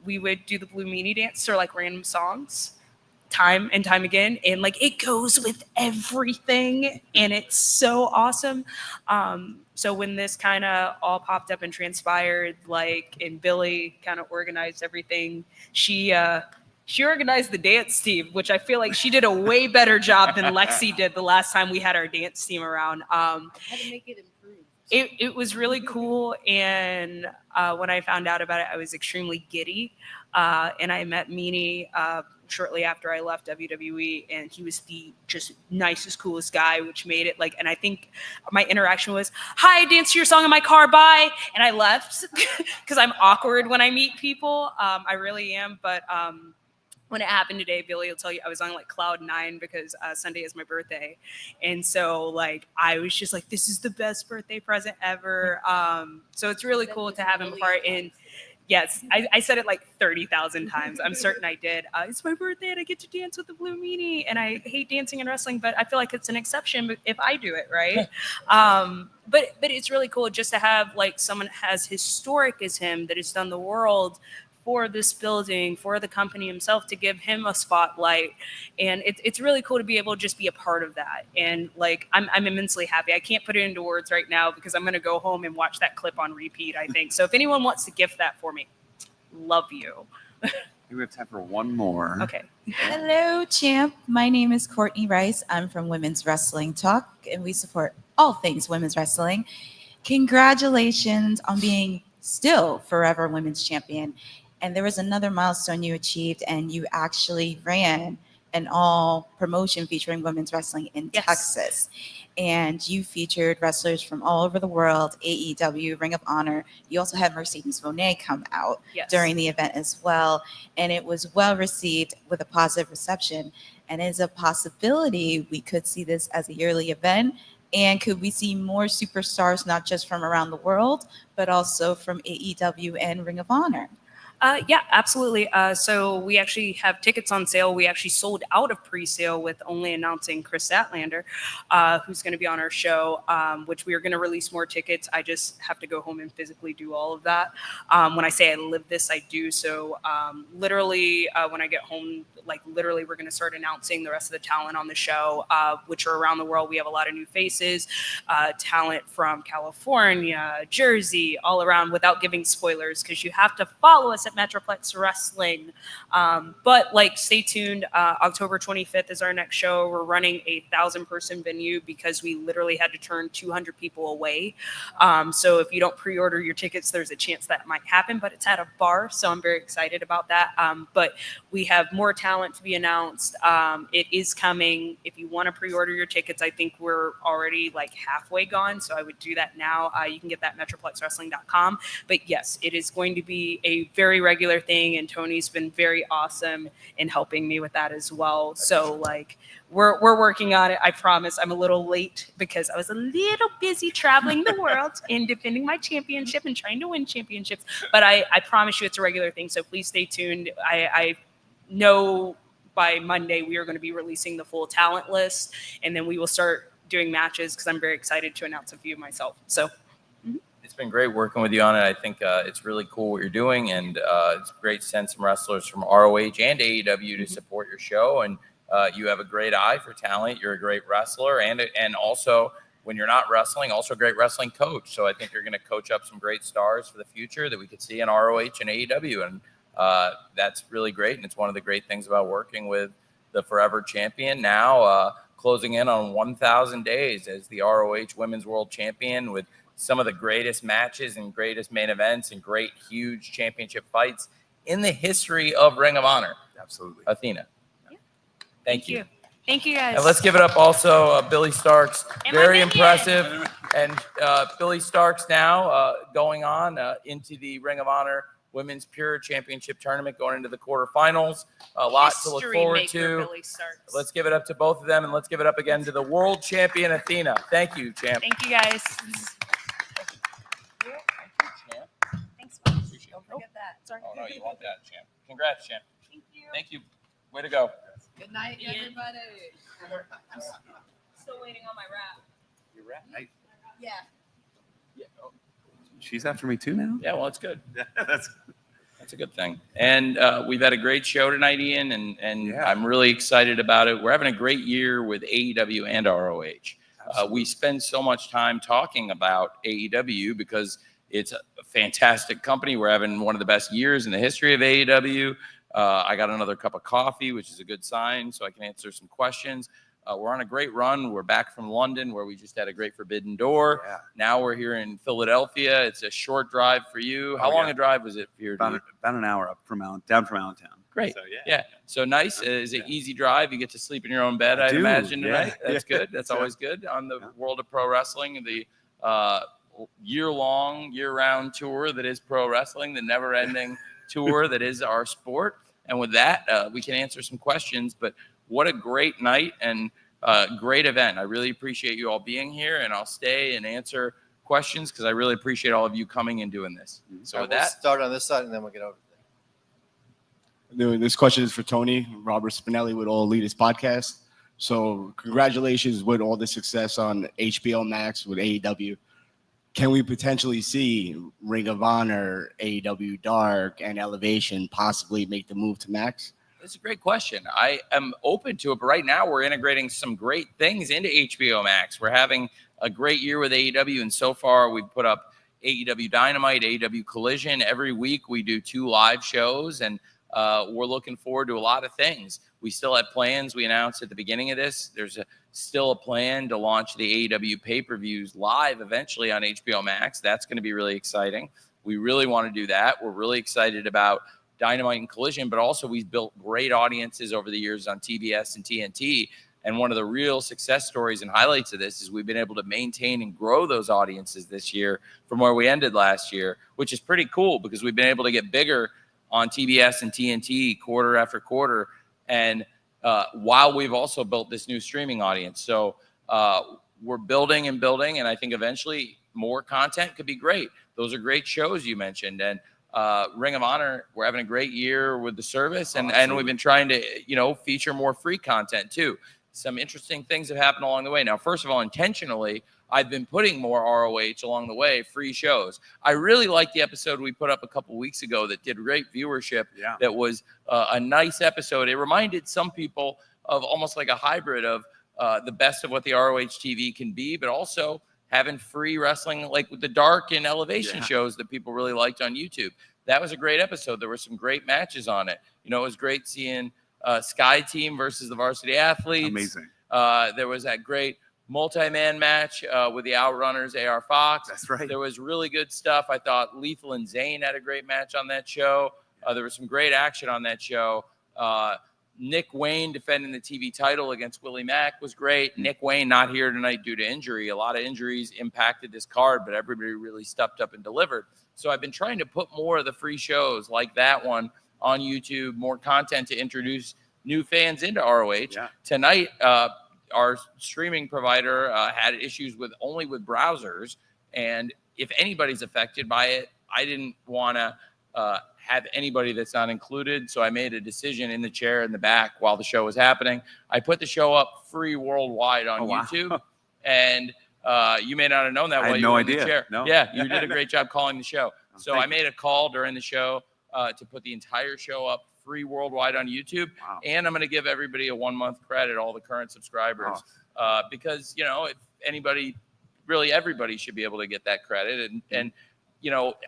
we would do the Blue Meanie dance or like random songs time and time again, and like it goes with everything, and it's so awesome. So when this kind of all popped up and transpired, like, and Billy kind of organized everything, she organized the dance team, which I feel like she did a way better job than Lexi did the last time we had our dance team around. How to make it improve. It was really cool, and when I found out about it, I was extremely giddy, and I met Meanie shortly after I left WWE, and he was the just nicest, coolest guy, which made it like, and I think my interaction was, hi, I danced to your song in my car, bye, and I left because I'm awkward when I meet people. I really am, but when it happened today, Billy will tell you I was on like cloud 9 because Sunday is my birthday. And so like, I was just like, this is the best birthday present ever. So it's really cool to have him part in. Yes, I said it like 30,000 times. I'm certain I did. It's my birthday and I get to dance with the Blue Meanie. And I hate dancing and wrestling, but I feel like it's an exception if I do it, right? But it's really cool just to have like someone as historic as him that has done the world for this building, for the company himself, to give him a spotlight. And it's really cool to be able to just be a part of that. And like, I'm immensely happy. I can't put it into words right now because I'm going to go home and watch that clip on repeat, I think. So if anyone wants to gift that for me, love you. We have time for one more. Okay. Hello, champ. My name is Courtney Rice. I'm from Women's Wrestling Talk, and we support all things women's wrestling. Congratulations on being still forever women's champion. And there was another milestone you achieved, and you actually ran an all promotion featuring women's wrestling in Texas. And you featured wrestlers from all over the world, AEW, Ring of Honor. You also had Mercedes Moné come out during the event as well. And it was well received with a positive reception. And as a possibility, we could see this as a yearly event. And could we see more superstars, not just from around the world, but also from AEW and Ring of Honor? Yeah, absolutely. So we actually have tickets on sale. We actually sold out of pre-sale with only announcing Chris Statlander, who's going to be on our show, which we are going to release more tickets. I just have to go home and physically do all of that. When I say I live this, I do. So literally, when I get home, like literally, we're going to start announcing the rest of the talent on the show, which are around the world. We have a lot of new faces, talent from California, Jersey, all around, without giving spoilers, because you have to follow us at Metroplex Wrestling. But like, stay tuned. October 25th is our next show. We're running a 1,000-person venue because we literally had to turn 200 people away. So if you don't pre-order your tickets, there's a chance that might happen, but it's at a bar. So I'm very excited about that. But we have more talent to be announced. It is coming. If you want to pre-order your tickets, I think we're already like halfway gone. So I would do that now. You can get that at metroplexwrestling.com. But yes, it is going to be a very regular thing, and Tony's been very awesome in helping me with that as well. So like, we're working on it. I promise. I'm a little late because I was a little busy traveling the world and defending my championship and trying to win championships. But I promise you, it's a regular thing. So please stay tuned. I know by Monday we are going to be releasing the full talent list, and then we will start doing matches because I'm very excited to announce a few myself. So. It's been great working with you on it. I think it's really cool what you're doing, and it's great to send some wrestlers from ROH and AEW to support your show. And you have a great eye for talent. You're a great wrestler, and also when you're not wrestling, also a great wrestling coach. So I think you're going to coach up some great stars for the future that we could see in ROH and AEW, and that's really great. And it's one of the great things about working with the forever champion now, closing in on 1,000 days as the ROH Women's World Champion, with some of the greatest matches and greatest main events and great, huge championship fights in the history of Ring of Honor. Absolutely. Athena. Yeah. Thank you. Thank you, guys. And let's give it up also, Billy Starks. Very impressive. And Billy Starks now going on into the Ring of Honor Women's Pure Championship Tournament, going into the quarterfinals. A lot to look forward to. Let's give it up to both of them, and let's give it up again to the world champion, Athena. Thank you, champ. Thank you, guys. Don't forget that. Sorry. Oh, no, you want that, champ. Congrats, champ. Thank you. Thank you. Way to go. Good night, everybody. I'm still waiting on my wrap. Your rap? Yeah. Yeah. Oh. She's after me too now? Yeah, well, it's good. That's a good thing. And we've had a great show tonight, Ian, and I'm really excited about it. We're having a great year with AEW and ROH. We spend so much time talking about AEW because it's a fantastic company. We're having one of the best years in the history of AEW. I got another cup of coffee, which is a good sign, so I can answer some questions. We're on a great run. We're back from London, where we just had a great Forbidden Door. Yeah. Now we're here in Philadelphia. It's a short drive for you. How long a drive was it for you? About an hour up down from Allentown. Great. So, yeah. So nice. Is it easy drive? You get to sleep in your own bed, I'd imagine, tonight. That's good. That's always good on the World of Pro Wrestling, the year-long, year-round tour that is pro wrestling, the never-ending tour that is our sport. And with that, we can answer some questions. But what a great night and great event. I really appreciate you all being here, and I'll stay and answer questions because I really appreciate all of you coming and doing this. So with we'll that, start on this side, and then we'll get over there. This question is for Tony, Robert Spinelli with All Elitist Podcast. So congratulations with all the success on HBO Max with AEW. can we potentially see Ring of Honor, AEW Dark, and Elevation possibly make the move to Max? It's a great question. I am open to it, but right now we're integrating some great things into HBO Max. We're having a great year with AEW, and so far we've put up AEW Dynamite, AEW Collision. Every week we do 2 live shows, and we're looking forward to a lot of things. We still have plans we announced at the beginning of this. There's still a plan to launch the AEW pay-per-views live eventually on HBO Max. That's going to be really exciting. We really want to do that. We're really excited about Dynamite and Collision, but also we've built great audiences over the years on TBS and TNT. And one of the real success stories and highlights of this is we've been able to maintain and grow those audiences this year from where we ended last year, which is pretty cool because we've been able to get bigger on TBS and TNT quarter after quarter. And while we've also built this new streaming audience. So we're building and building, and I think eventually more content could be great. Those are great shows you mentioned. And Ring of Honor, we're having a great year with the service, and we've been trying to, feature more free content too. Some interesting things have happened along the way. Now, first of all, intentionally, I've been putting more ROH along the way, free shows. I really liked the episode we put up a couple weeks ago that did great viewership. Yeah. That was a nice episode. It reminded some people of almost like a hybrid of the best of what the ROH TV can be, but also having free wrestling like with the Dark and Elevation shows that people really liked on YouTube. That was a great episode. There were some great matches on it. It was great seeing Sky Team versus the Varsity Athletes. Amazing. There was that great multi-man match with the Outrunners, AR Fox. That's right. There was really good stuff. I thought Lethal and Zayn had a great match on that show. There was some great action on that show. Nick Wayne defending the TV title against Willie Mack was great. Nick Wayne not here tonight due to injury. A lot of injuries impacted this card, but everybody really stepped up and delivered. So I've been trying to put more of the free shows like that one on YouTube, more content to introduce new fans into ROH. Yeah. Tonight, our streaming provider had issues with browsers, and if anybody's affected by it, I didn't want to have anybody that's not included, so I made a decision in the chair in the back while the show was happening. I put the show up free worldwide on YouTube, and you may not have known that I while had you no were in the idea. chair. No. Yeah, you did a great job calling the show. So thank I made a call during the show to put the entire show up free worldwide on YouTube. Wow. And I'm going to give everybody a 1-month credit, all the current subscribers, because, if anybody, really everybody should be able to get that credit. And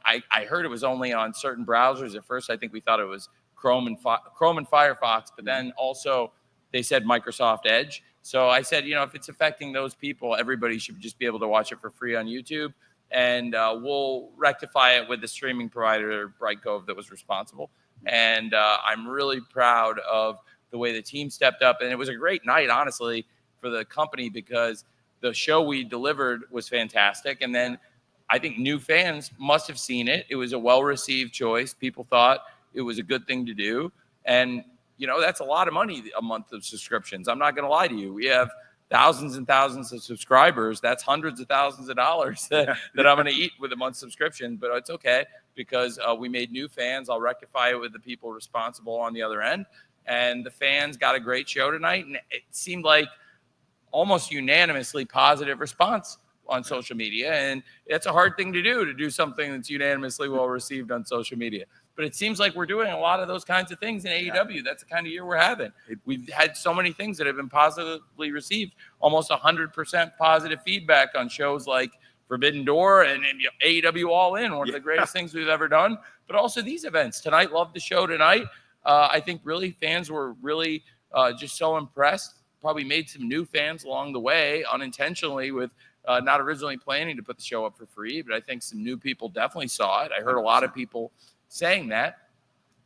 I heard it was only on certain browsers. At first, I think we thought it was Chrome and Firefox, but then also they said Microsoft Edge. So I said, if it's affecting those people, everybody should just be able to watch it for free on YouTube. And we'll rectify it with the streaming provider, Brightcove, that was responsible. And I'm really proud of the way the team stepped up. And it was a great night, honestly, for the company because the show we delivered was fantastic. And then I think new fans must have seen it. It was a well-received choice. People thought it was a good thing to do. And, that's a lot of money a month of subscriptions. I'm not going to lie to you. We have thousands and thousands of subscribers. That's hundreds of thousands of dollars that I'm going to eat with a month subscription, but it's okay because we made new fans. I'll rectify it with the people responsible on the other end. And the fans got a great show tonight. And it seemed like almost unanimously positive response on social media. And it's a hard thing to do something that's unanimously well received on social media. But it seems like we're doing a lot of those kinds of things in AEW. That's the kind of year we're having. We've had so many things that have been positively received, almost 100% positive feedback on shows like Forbidden Door and AEW All In, one of the greatest things we've ever done. But also these events. Tonight, loved the show tonight. I think really fans were really just so impressed. Probably made some new fans along the way unintentionally with not originally planning to put the show up for free. But I think some new people definitely saw it. I heard a lot of people saying that,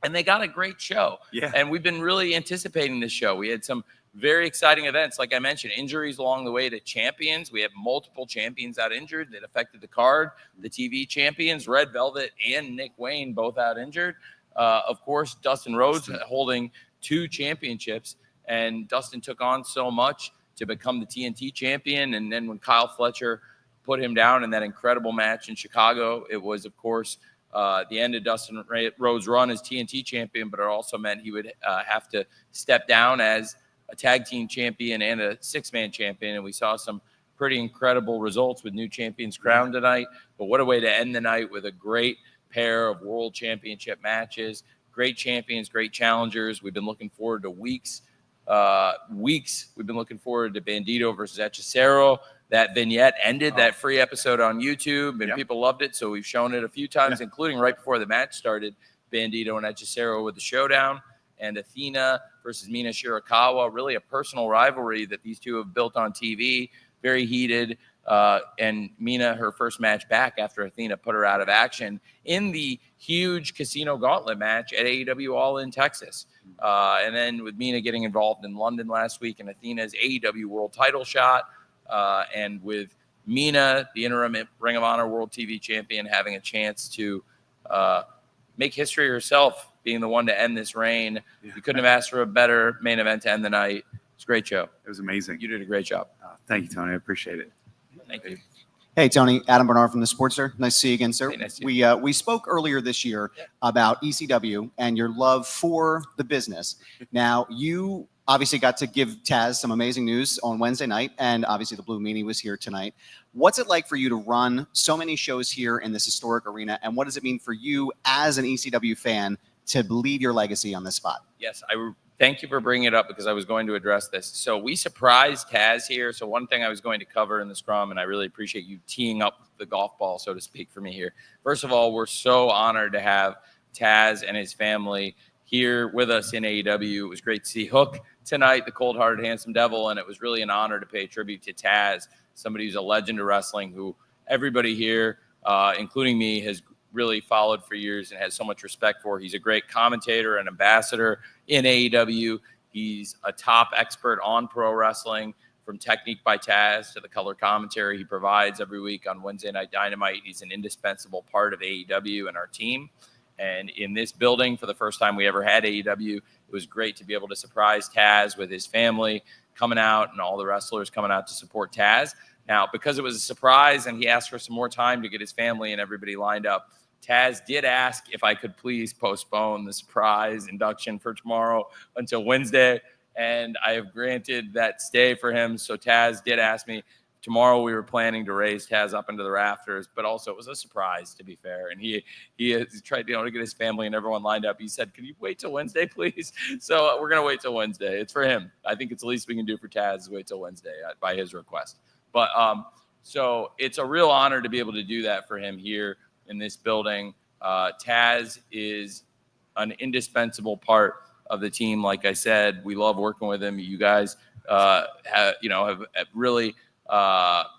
and they got a great show. Yeah. And we've been really anticipating this show. We had some very exciting events. Like I mentioned, injuries along the way to champions. We have multiple champions out injured that affected the card. The TV champions, Red Velvet and Nick Wayne, both out injured. Of course, Dustin Rhodes holding 2 championships, and Dustin took on so much to become the TNT champion. And then when Kyle Fletcher put him down in that incredible match in Chicago, it was, of course, the end of Dustin Rhodes' run as TNT champion, but it also meant he would have to step down as a tag team champion and a 6-man champion. And we saw some pretty incredible results with new champions crowned tonight. But what a way to end the night with a great pair of world championship matches. Great champions, great challengers. We've been looking forward to weeks. We've been looking forward to Bandito versus Hechicero. That vignette ended that free episode on YouTube, and people loved it. So we've shown it a few times, including right before the match started, Bandito and Hechicero with the showdown, and Athena versus Mina Shirakawa. Really a personal rivalry that these two have built on TV. Very heated. And Mina, her first match back after Athena put her out of action in the huge Casino Gauntlet match at AEW All in Texas. And then with Mina getting involved in London last week and Athena's AEW World title shot. And with Mina, the interim Ring of Honor World TV champion, having a chance to make history herself, being the one to end this reign. You couldn't have asked for a better main event to end the night. It's a great show. It was amazing. You did a great job. Thank you, Tony. I appreciate it. Thank you. Hey, Tony, Adam Bernard from The Sportster. Nice to see you again, sir. Hey, nice to see you. We spoke earlier this year about ECW and your love for the business. Now, you obviously got to give Taz some amazing news on Wednesday night, and obviously the Blue Meanie was here tonight. What's it like for you to run so many shows here in this historic arena, and what does it mean for you as an ECW fan to leave your legacy on this spot? Yes, thank you for bringing it up because I was going to address this. So we surprised Taz here. So one thing I was going to cover in the scrum, and I really appreciate you teeing up the golf ball, so to speak, for me here. First of all, we're so honored to have Taz and his family here with us in AEW. It was great to see Hook tonight, the cold-hearted, handsome devil, and it was really an honor to pay tribute to Taz, somebody who's a legend of wrestling who everybody here, including me, has really followed for years and has so much respect for. He's a great commentator and ambassador in AEW. He's a top expert on pro wrestling, from Technique by Taz to the color commentary he provides every week on Wednesday Night Dynamite. He's an indispensable part of AEW and our team. And in this building, for the first time we ever had AEW, it was great to be able to surprise Taz with his family coming out and all the wrestlers coming out to support Taz. Now, because it was a surprise and he asked for some more time to get his family and everybody lined up, Taz did ask if I could please postpone the surprise induction for tomorrow until Wednesday, and I have granted that stay for him. So Taz did ask me. Tomorrow we were planning to raise Taz up into the rafters, but also it was a surprise, to be fair. And he tried to get his family and everyone lined up. He said, "Can you wait till Wednesday, please?" So we're going to wait till Wednesday. It's for him. I think it's the least we can do for Taz is wait till Wednesday by his request. But so it's a real honor to be able to do that for him here in this building. Taz is an indispensable part of the team. Like I said, we love working with him. You guys have really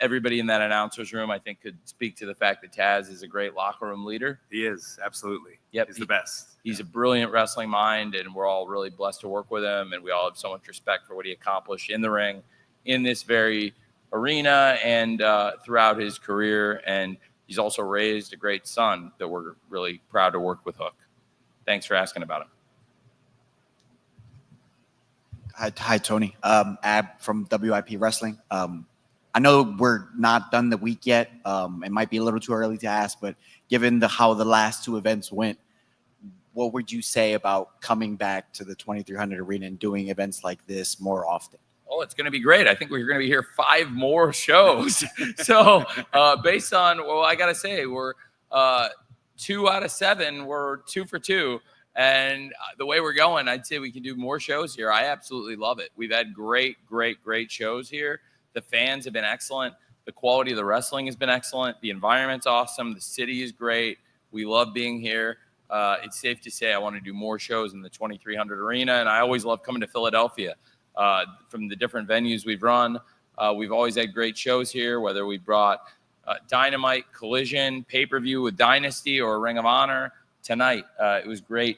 everybody in that announcers room, I think, could speak to the fact that Taz is a great locker room leader. He is, absolutely. Yep. He's the best. He's a brilliant wrestling mind, and we're all really blessed to work with him, and we all have so much respect for what he accomplished in the ring, in this very arena, and throughout his career. And he's also raised a great son that we're really proud to work with Hook. Thanks for asking about him. Hi, Tony. Ab from WIP Wrestling. I know we're not done the week yet. It might be a little too early to ask, but given how the last two events went, what would you say about coming back to the 2300 Arena and doing events like this more often? Oh, it's going to be great. I think we're going to be here 5 more shows. So based on, well, I got to say, we're 2 out of 7. We're 2 for 2. And the way we're going, I'd say we can do more shows here. I absolutely love it. We've had great shows here. The fans have been excellent. The quality of the wrestling has been excellent. The environment's awesome. The city is great. We love being here. It's safe to say I want to do more shows in the 2300 Arena. And I always love coming to Philadelphia. From the different venues we've run, we've always had great shows here, whether we brought Dynamite, Collision, pay-per-view with Dynasty, or Ring of Honor. Tonight, it was great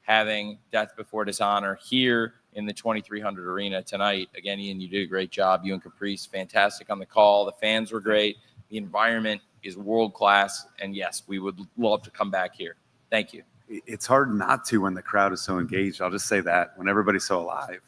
having Death Before Dishonor here in the 2300 Arena tonight. Again, Ian, you did a great job. You and Caprice, fantastic on the call. The fans were great. The environment is world-class. And yes, we would love to come back here. Thank you. It's hard not to when the crowd is so engaged. I'll just say that, when everybody's so alive.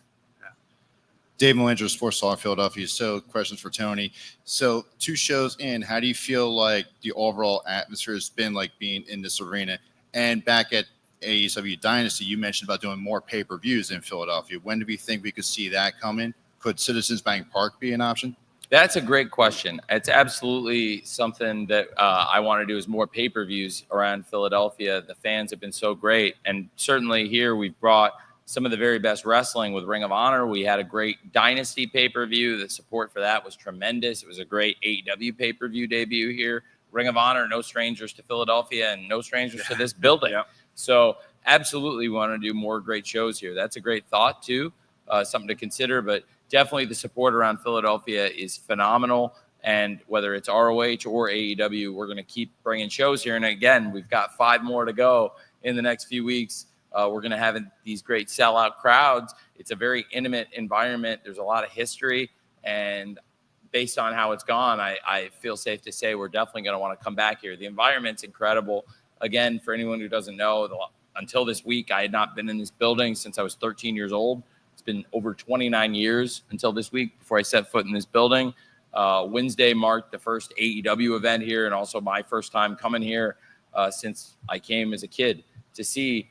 Dave Melanger, Sports Talk Philadelphia. So, questions for Tony. So, 2 shows in, how do you feel like the overall atmosphere has been like being in this arena? And back at AEW Dynasty, you mentioned about doing more pay-per-views in Philadelphia. When do we think we could see that coming? Could Citizens Bank Park be an option? That's a great question. It's absolutely something that I want to do is more pay-per-views around Philadelphia. The fans have been so great. And certainly here we've brought some of the very best wrestling with Ring of Honor. We had a great Dynasty pay-per-view. The support for that was tremendous. It was a great AEW pay-per-view debut here. Ring of Honor, no strangers to Philadelphia and no strangers to this building. So absolutely we want to do more great shows here. That's a great thought too, something to consider, but definitely the support around Philadelphia is phenomenal. And whether it's ROH or AEW, we're going to keep bringing shows here. And again, we've got 5 more to go in the next few weeks. We're going to have these great sellout crowds. It's a very intimate environment. There's a lot of history. And based on how it's gone, I feel safe to say we're definitely going to want to come back here. The environment's incredible. Again, for anyone who doesn't know, until this week, I had not been in this building since I was 13 years old. It's been over 29 years until this week before I set foot in this building. Wednesday marked the first AEW event here and also my first time coming here since I came as a kid to see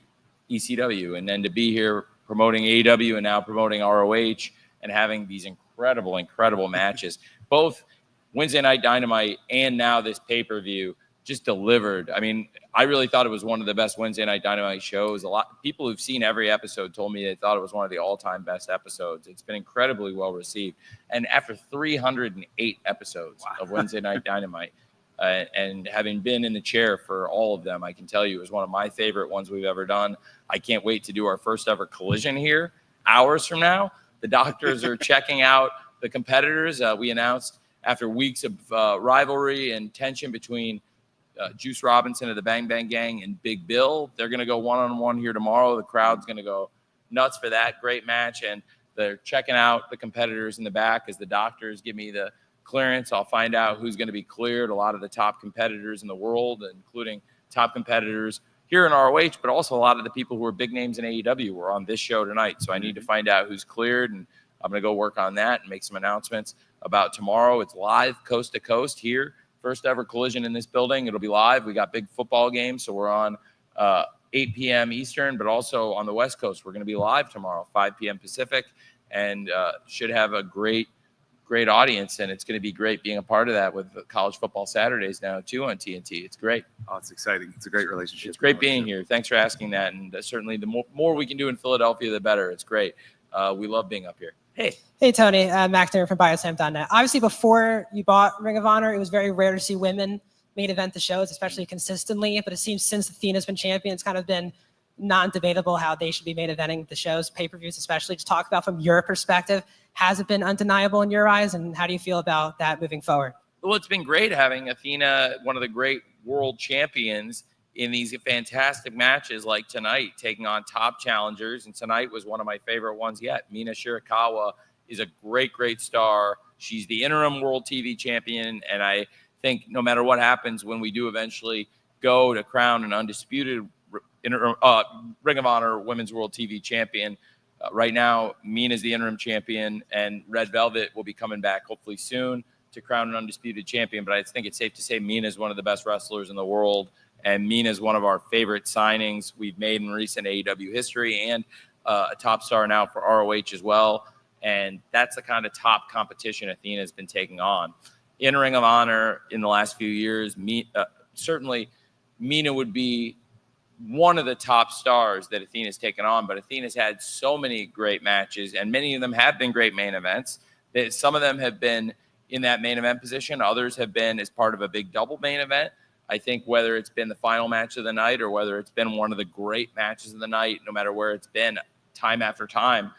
ECW, and then to be here promoting AEW and now promoting ROH and having these incredible matches. Both Wednesday Night Dynamite and now this pay-per-view just delivered. I mean, I really thought it was one of the best Wednesday Night Dynamite shows. A lot of people who've seen every episode told me they thought it was one of the all-time best episodes. It's been incredibly well received. And after 308 episodes of Wednesday Night Dynamite, and having been in the chair for all of them, I can tell you it was one of my favorite ones we've ever done. I can't wait to do our first ever Collision here hours from now. The doctors are checking out the competitors. We announced after weeks of rivalry and tension between Juice Robinson of the Bang Bang Gang and Big Bill. They're going to go one-on-one here tomorrow. The crowd's going to go nuts for that great match. And they're checking out the competitors in the back as the doctors give me the clearance. I'll find out who's going to be cleared. A lot of the top competitors in the world, including top competitors here in ROH, but also a lot of the people who are big names in AEW were on this show tonight. So I need to find out who's cleared, and I'm going to go work on that and make some announcements about tomorrow. It's live coast to coast here. First ever Collision in this building. It'll be live. We got big football games, so we're on 8 p.m. Eastern, but also on the West Coast. We're going to be live tomorrow, 5 p.m. Pacific, and should have a great audience, and it's going to be great being a part of that with College Football Saturdays now, too, on TNT. It's great. Oh, it's exciting. It's a great relationship. It's great being here. Thanks for asking that, and certainly the more we can do in Philadelphia, the better. It's great. We love being up here. Hey, Tony. Max Dinner from bioslam.net. Obviously, before you bought Ring of Honor, it was very rare to see women main event the shows, especially consistently. But it seems since Athena's been champion, it's kind of been non-debatable how they should be main eventing the shows, pay-per-views especially. Just talk about from your perspective, has it been undeniable in your eyes, and how do you feel about that moving forward? Well, it's been great having Athena, one of the great world champions, in these fantastic matches like tonight, taking on top challengers. And tonight was one of my favorite ones yet. Mina Shirakawa is a great star. She's the interim world TV champion. And I think no matter what happens when we do eventually go to crown an undisputed Ring of Honor Women's World TV champion, right now, Mina's the interim champion, and Red Velvet will be coming back hopefully soon to crown an undisputed champion. But I think it's safe to say Mina is one of the best wrestlers in the world. And Mina is one of our favorite signings we've made in recent AEW history, and a top star now for ROH as well. And that's the kind of top competition Athena has been taking on. In Ring of Honor in the last few years, certainly Mina would be one of the top stars that Athena's taken on, but Athena's had so many great matches, and many of them have been great main events. Some of them have been in that main event position. Others have been as part of a big double main event. I think whether it's been the final match of the night or whether it's been one of the great matches of the night, no matter where it's been, time after time,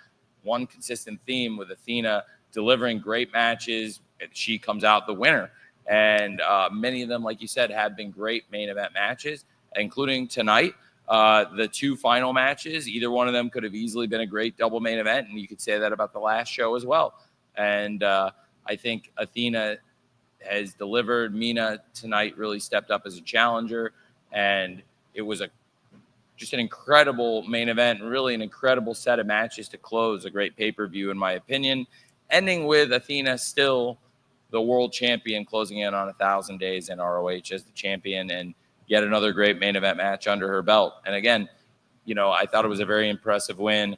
one consistent theme with Athena delivering great matches, she comes out the winner. And many of them, like you said, have been great main event matches, including tonight. The 2 final matches, either one of them could have easily been a great double main event, and you could say that about the last show as well. And I think Athena has delivered. Mina tonight really stepped up as a challenger, and it was just an incredible main event, and really an incredible set of matches to close a great pay-per-view, in my opinion, ending with Athena still the world champion, closing in on 1,000 days in ROH as the champion, and yet another great main event match under her belt. And again, I thought it was a very impressive win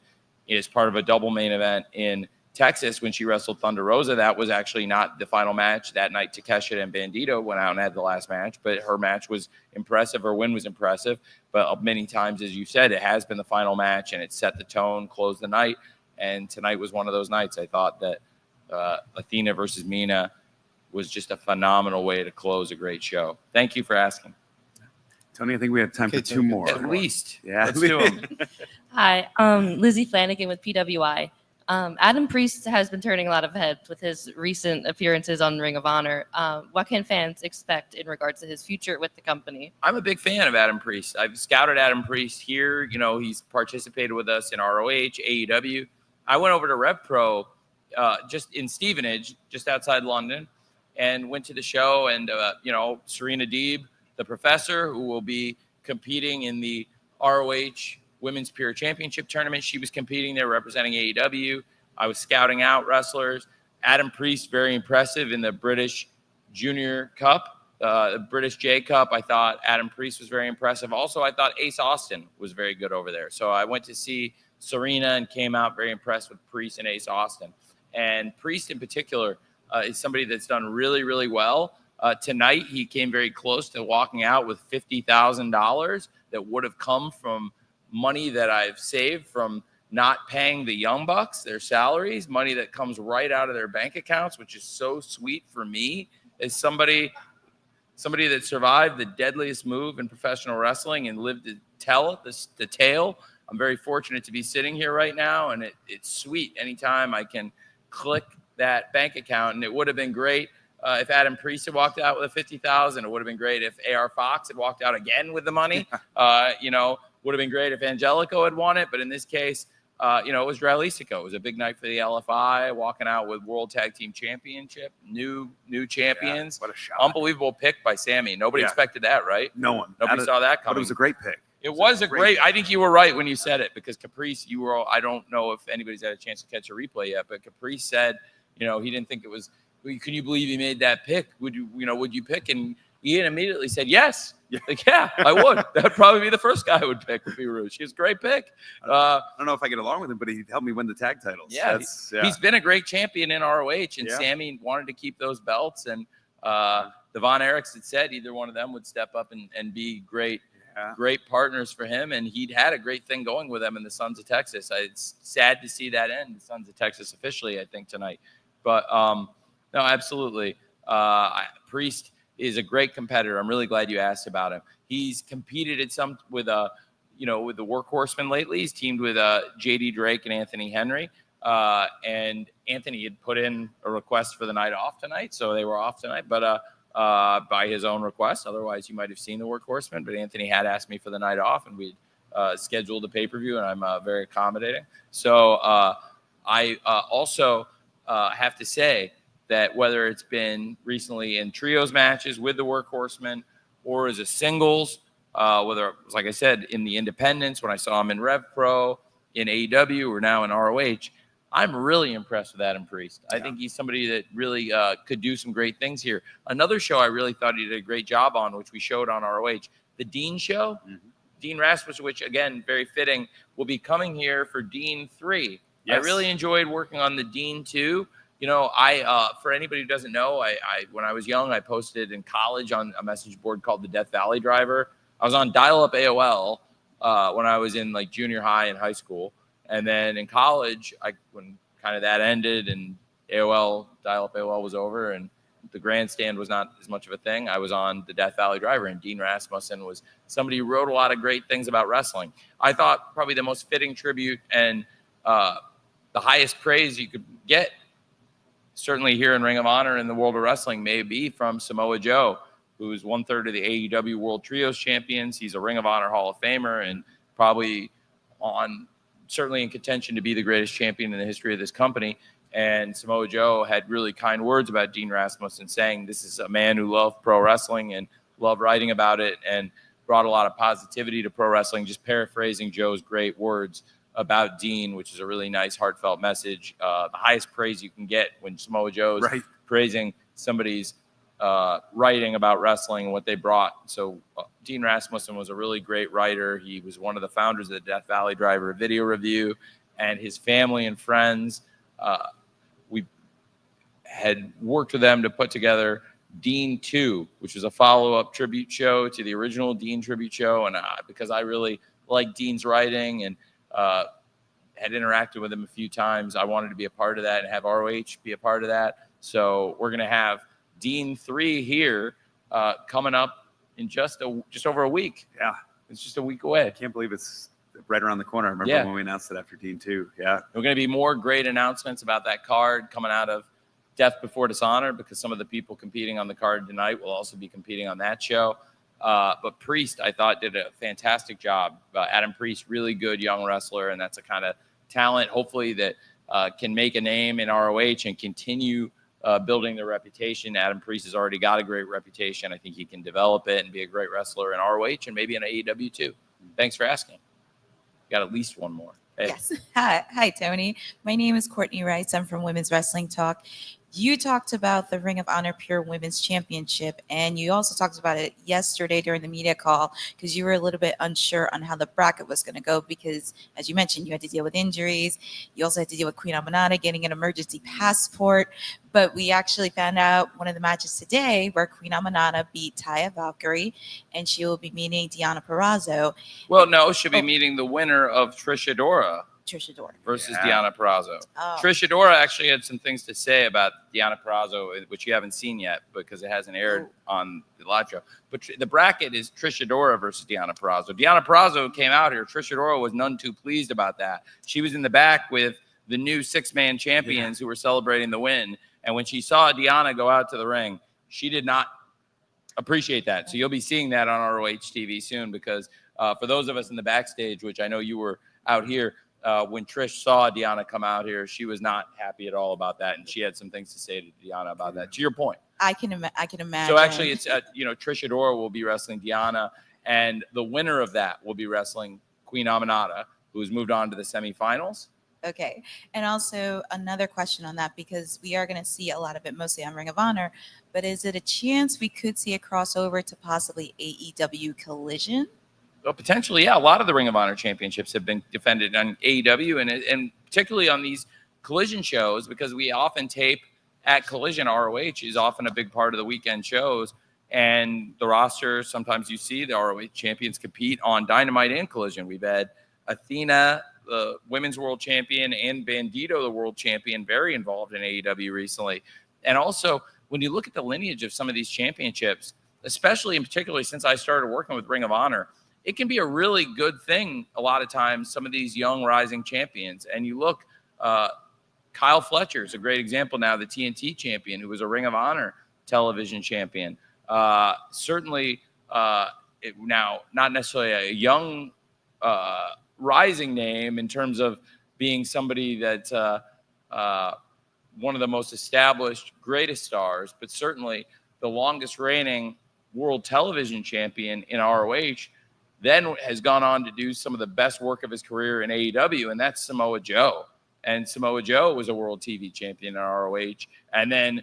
as part of a double main event in Texas when she wrestled Thunder Rosa. That was actually not the final match that night. Takeshita and Bandito went out and had the last match, but her match was impressive. Her win was impressive. But many times, as you said, it has been the final match, and it set the tone, closed the night. And tonight was one of those nights. I thought that Athena versus Mina was just a phenomenal way to close a great show. Thank you for asking. Tony, I think we have time for two more. At least. Yeah. Let's do them. Hi, Lizzie Flanagan with PWI. Adam Priest has been turning a lot of heads with his recent appearances on Ring of Honor. What can fans expect in regards to his future with the company? I'm a big fan of Adam Priest. I've scouted Adam Priest here. You know, he's participated with us in ROH, AEW. I went over to Rev Pro just in Stevenage, just outside London, and went to the show. And, you know, Serena Deeb, the professor, who will be competing in the ROH Women's Pure Championship Tournament. She was competing there representing AEW. I was scouting out wrestlers. Adam Priest, very impressive in the British Junior Cup, the British J Cup. I thought Adam Priest was very impressive. Also, I thought Ace Austin was very good over there. So I went to see Serena and came out very impressed with Priest and Ace Austin. And Priest in particular is somebody that's done really, really well. Tonight, he came very close to walking out with $50,000 that would have come from money that I've saved from not paying the Young Bucks their salaries, money that comes right out of their bank accounts, which is so sweet for me as somebody that survived the deadliest move in professional wrestling and lived to tell the tale. I'm very fortunate to be sitting here right now, and it's sweet anytime I can click that bank account. And it would have been great if Adam Priest had walked out with $50,000. It would have been great if AR Fox had walked out again with the money. You know, would have been great if Angelico had won it, but in this case, you know, it was Dralisico. It was a big night for the LFI, walking out with World Tag Team Championship, new champions. Yeah, what a shot. Unbelievable pick by Sammy. Nobody expected that, right? No one. Nobody saw that coming. But it was a great pick. It was a great. I think you were right when you said it, because Caprice, you were. I don't know if anybody's had a chance to catch a replay yet, but Caprice said, you know, he didn't think it was. Can you believe he made that pick? Would you pick? And Ian immediately said yes. Like, yeah, I would. That'd probably be the first guy I would pick. Would be Rouge. He's a great pick. I don't know if I get along with him, but he helped me win the tag titles. Yeah, he's been a great champion in ROH, and Sammy wanted to keep those belts. And the Von Erichs had said either one of them would step up and be great partners for him. And he'd had a great thing going with them in the Sons of Texas. It's sad to see that end, the Sons of Texas officially, I think, tonight. But no, absolutely. Priest is a great competitor. I'm really glad you asked about him. He's competed with the Workhorsemen lately. He's teamed with JD Drake and Anthony Henry. And Anthony had put in a request for the night off tonight, so they were off tonight, but by his own request. Otherwise, you might have seen the Workhorsemen, but Anthony had asked me for the night off, and we scheduled a pay-per-view, and I'm very accommodating. So I also have to say that whether it's been recently in trios matches with the Workhorsemen or as a singles, whether it was, like I said, in the independents, when I saw him in Rev Pro, in AEW, or now in ROH, I'm really impressed with Adam Priest. I think he's somebody that really could do some great things here. Another show I really thought he did a great job on, which we showed on ROH, the Dean show. Mm-hmm. Dean Rasmus, which, again, very fitting, will be coming here for Dean 3. Yes. I really enjoyed working on the Dean 2. You know, for anybody who doesn't know, I when I was young, I posted in college on a message board called the Death Valley Driver. I was on dial-up AOL when I was in like junior high and high school. And then in college, when kind of that ended and dial-up AOL was over and the grandstand was not as much of a thing, I was on the Death Valley Driver, and Dean Rasmussen was somebody who wrote a lot of great things about wrestling. I thought probably the most fitting tribute and the highest praise you could get, certainly here in Ring of Honor in the world of wrestling, may be from Samoa Joe, who's 1/3 of the AEW World Trios Champions. He's a Ring of Honor Hall of Famer and probably certainly in contention to be the greatest champion in the history of this company. And Samoa Joe had really kind words about Dean Rasmussen, saying this is a man who loved pro wrestling and loved writing about it and brought a lot of positivity to pro wrestling, just paraphrasing Joe's great words about Dean, which is a really nice, heartfelt message. The highest praise you can get when Samoa Joe's praising somebody's writing about wrestling and what they brought. So Dean Rasmussen was a really great writer. He was one of the founders of the Death Valley Driver video review, and his family and friends had worked with them to put together Dean 2, which was a follow-up tribute show to the original Dean tribute show. And because I really like Dean's writing and had interacted with him a few times, I wanted to be a part of that and have ROH be a part of that. So we're going to have Dean 3 here coming up in just over a week. Yeah. It's just a week away. I can't believe it's right around the corner. I remember when we announced it after Dean 2. Yeah. There are going to be more great announcements about that card coming out of Death Before Dishonor, because some of the people competing on the card tonight will also be competing on that show. But Priest, I thought, did a fantastic job. Adam Priest, really good young wrestler, and that's a kind of talent, hopefully, that can make a name in ROH and continue building their reputation. Adam Priest has already got a great reputation. I think he can develop it and be a great wrestler in ROH and maybe in AEW too. Thanks for asking. Got at least one more. Hey. Yes. Hi, Tony. My name is Courtney Rice. I'm from Women's Wrestling Talk. You talked about the Ring of Honor Pure Women's Championship, and you also talked about it yesterday during the media call because you were a little bit unsure on how the bracket was going to go because, as you mentioned, you had to deal with injuries. You also had to deal with Queen Amanada getting an emergency passport. But we actually found out one of the matches today where Queen Amanada beat Taya Valkyrie, and she will be meeting Deonna Purrazzo. Well, no, she'll be meeting the winner of Trish Adora. Trish Adora versus Deonna Purrazzo. Oh. Trish Adora actually had some things to say about Deonna Purrazzo, which you haven't seen yet because it hasn't aired on the live show. But the bracket is Trish Adora versus Deonna Purrazzo. Deonna Purrazzo came out here. Trish Adora was none too pleased about that. She was in the back with the new 6-man champions who were celebrating the win. And when she saw Deonna go out to the ring, she did not appreciate that. So you'll be seeing that on ROH TV soon because for those of us in the backstage, which I know you were out here, when Trish saw Deonna come out here, she was not happy at all about that, and she had some things to say to Deonna about that. To your point, I can imagine. So actually, it's Trish Adora will be wrestling Deonna, and the winner of that will be wrestling Queen Amanada, who has moved on to the semifinals. Okay. And also another question on that, because we are going to see a lot of it mostly on Ring of Honor, but is it a chance we could see a crossover to possibly AEW Collision? Well, potentially, yeah. A lot of the Ring of Honor championships have been defended on AEW, and particularly on these Collision shows, because we often tape at Collision. ROH is often a big part of the weekend shows, and the roster, sometimes you see the ROH champions compete on Dynamite and Collision. We've had Athena, the women's world champion, and Bandito, the world champion, very involved in AEW recently. And also, when you look at the lineage of some of these championships, especially and particularly since I started working with Ring of Honor, it can be a really good thing a lot of times, some of these young rising champions. And you look, Kyle Fletcher is a great example now, the TNT champion, who was a Ring of Honor television champion. Certainly now, not necessarily a young rising name in terms of being somebody that's one of the most established, greatest stars, but certainly the longest reigning world television champion in ROH, then has gone on to do some of the best work of his career in AEW, and that's Samoa Joe. And Samoa Joe was a world TV champion in ROH, and then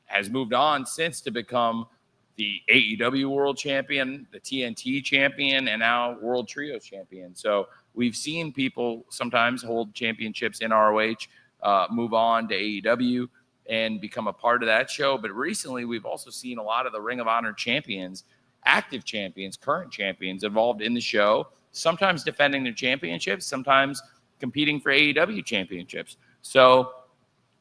has moved on since to become the AEW world champion, the TNT champion, and now world trios champion. So we've seen people sometimes hold championships in ROH, move on to AEW and become a part of that show. But recently, we've also seen a lot of the Ring of Honor champions, active champions, current champions involved in the show, sometimes defending their championships, sometimes competing for AEW championships. So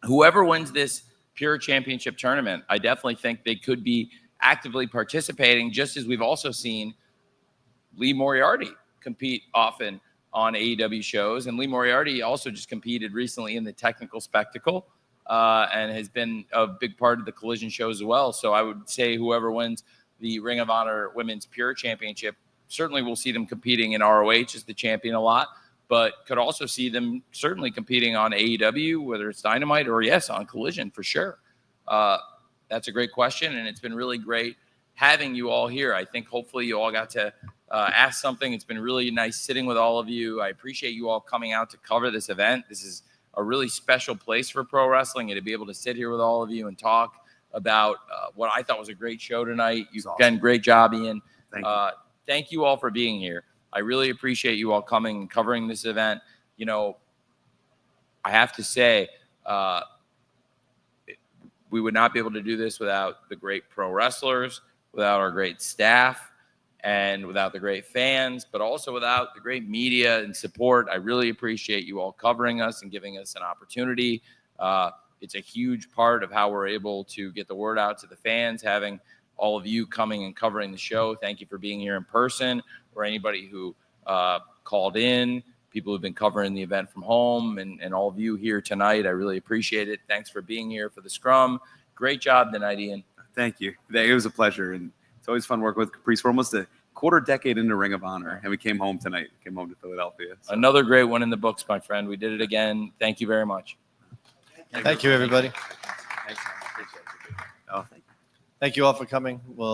whoever wins this Pure Championship tournament, I definitely think they could be actively participating, just as we've also seen Lee Moriarty compete often on AEW shows. And Lee Moriarty also just competed recently in the Technical Spectacle and has been a big part of the Collision shows as well. So I would say whoever wins the Ring of Honor Women's Pure Championship, certainly we'll see them competing in ROH as the champion a lot, but could also see them certainly competing on AEW, whether it's Dynamite or, yes, on Collision for sure. That's a great question, and it's been really great having you all here. I think hopefully you all got to ask something. It's been really nice sitting with all of you. I appreciate you all coming out to cover this event. This is a really special place for pro wrestling, and to be able to sit here with all of you and talk about what I thought was a great show tonight. You've done a great job, Ian. Thank you all for being here. I really appreciate you all coming and covering this event. You know, I have to say, we would not be able to do this without the great pro wrestlers, without our great staff, and without the great fans, but also without the great media and support. I really appreciate you all covering us and giving us an opportunity. It's a huge part of how we're able to get the word out to the fans, having all of you coming and covering the show. Thank you for being here in person, or anybody who called in, people who've been covering the event from home, and all of you here tonight. I really appreciate it. Thanks for being here for the Scrum. Great job tonight, Ian. Thank you. It was a pleasure, and it's always fun working with Caprice. We're almost a quarter decade into Ring of Honor, and we came home tonight. Came home to Philadelphia. So. Another great one in the books, my friend. We did it again. Thank you very much. Thank you, everybody. Thanks. Thank you all for coming. We'll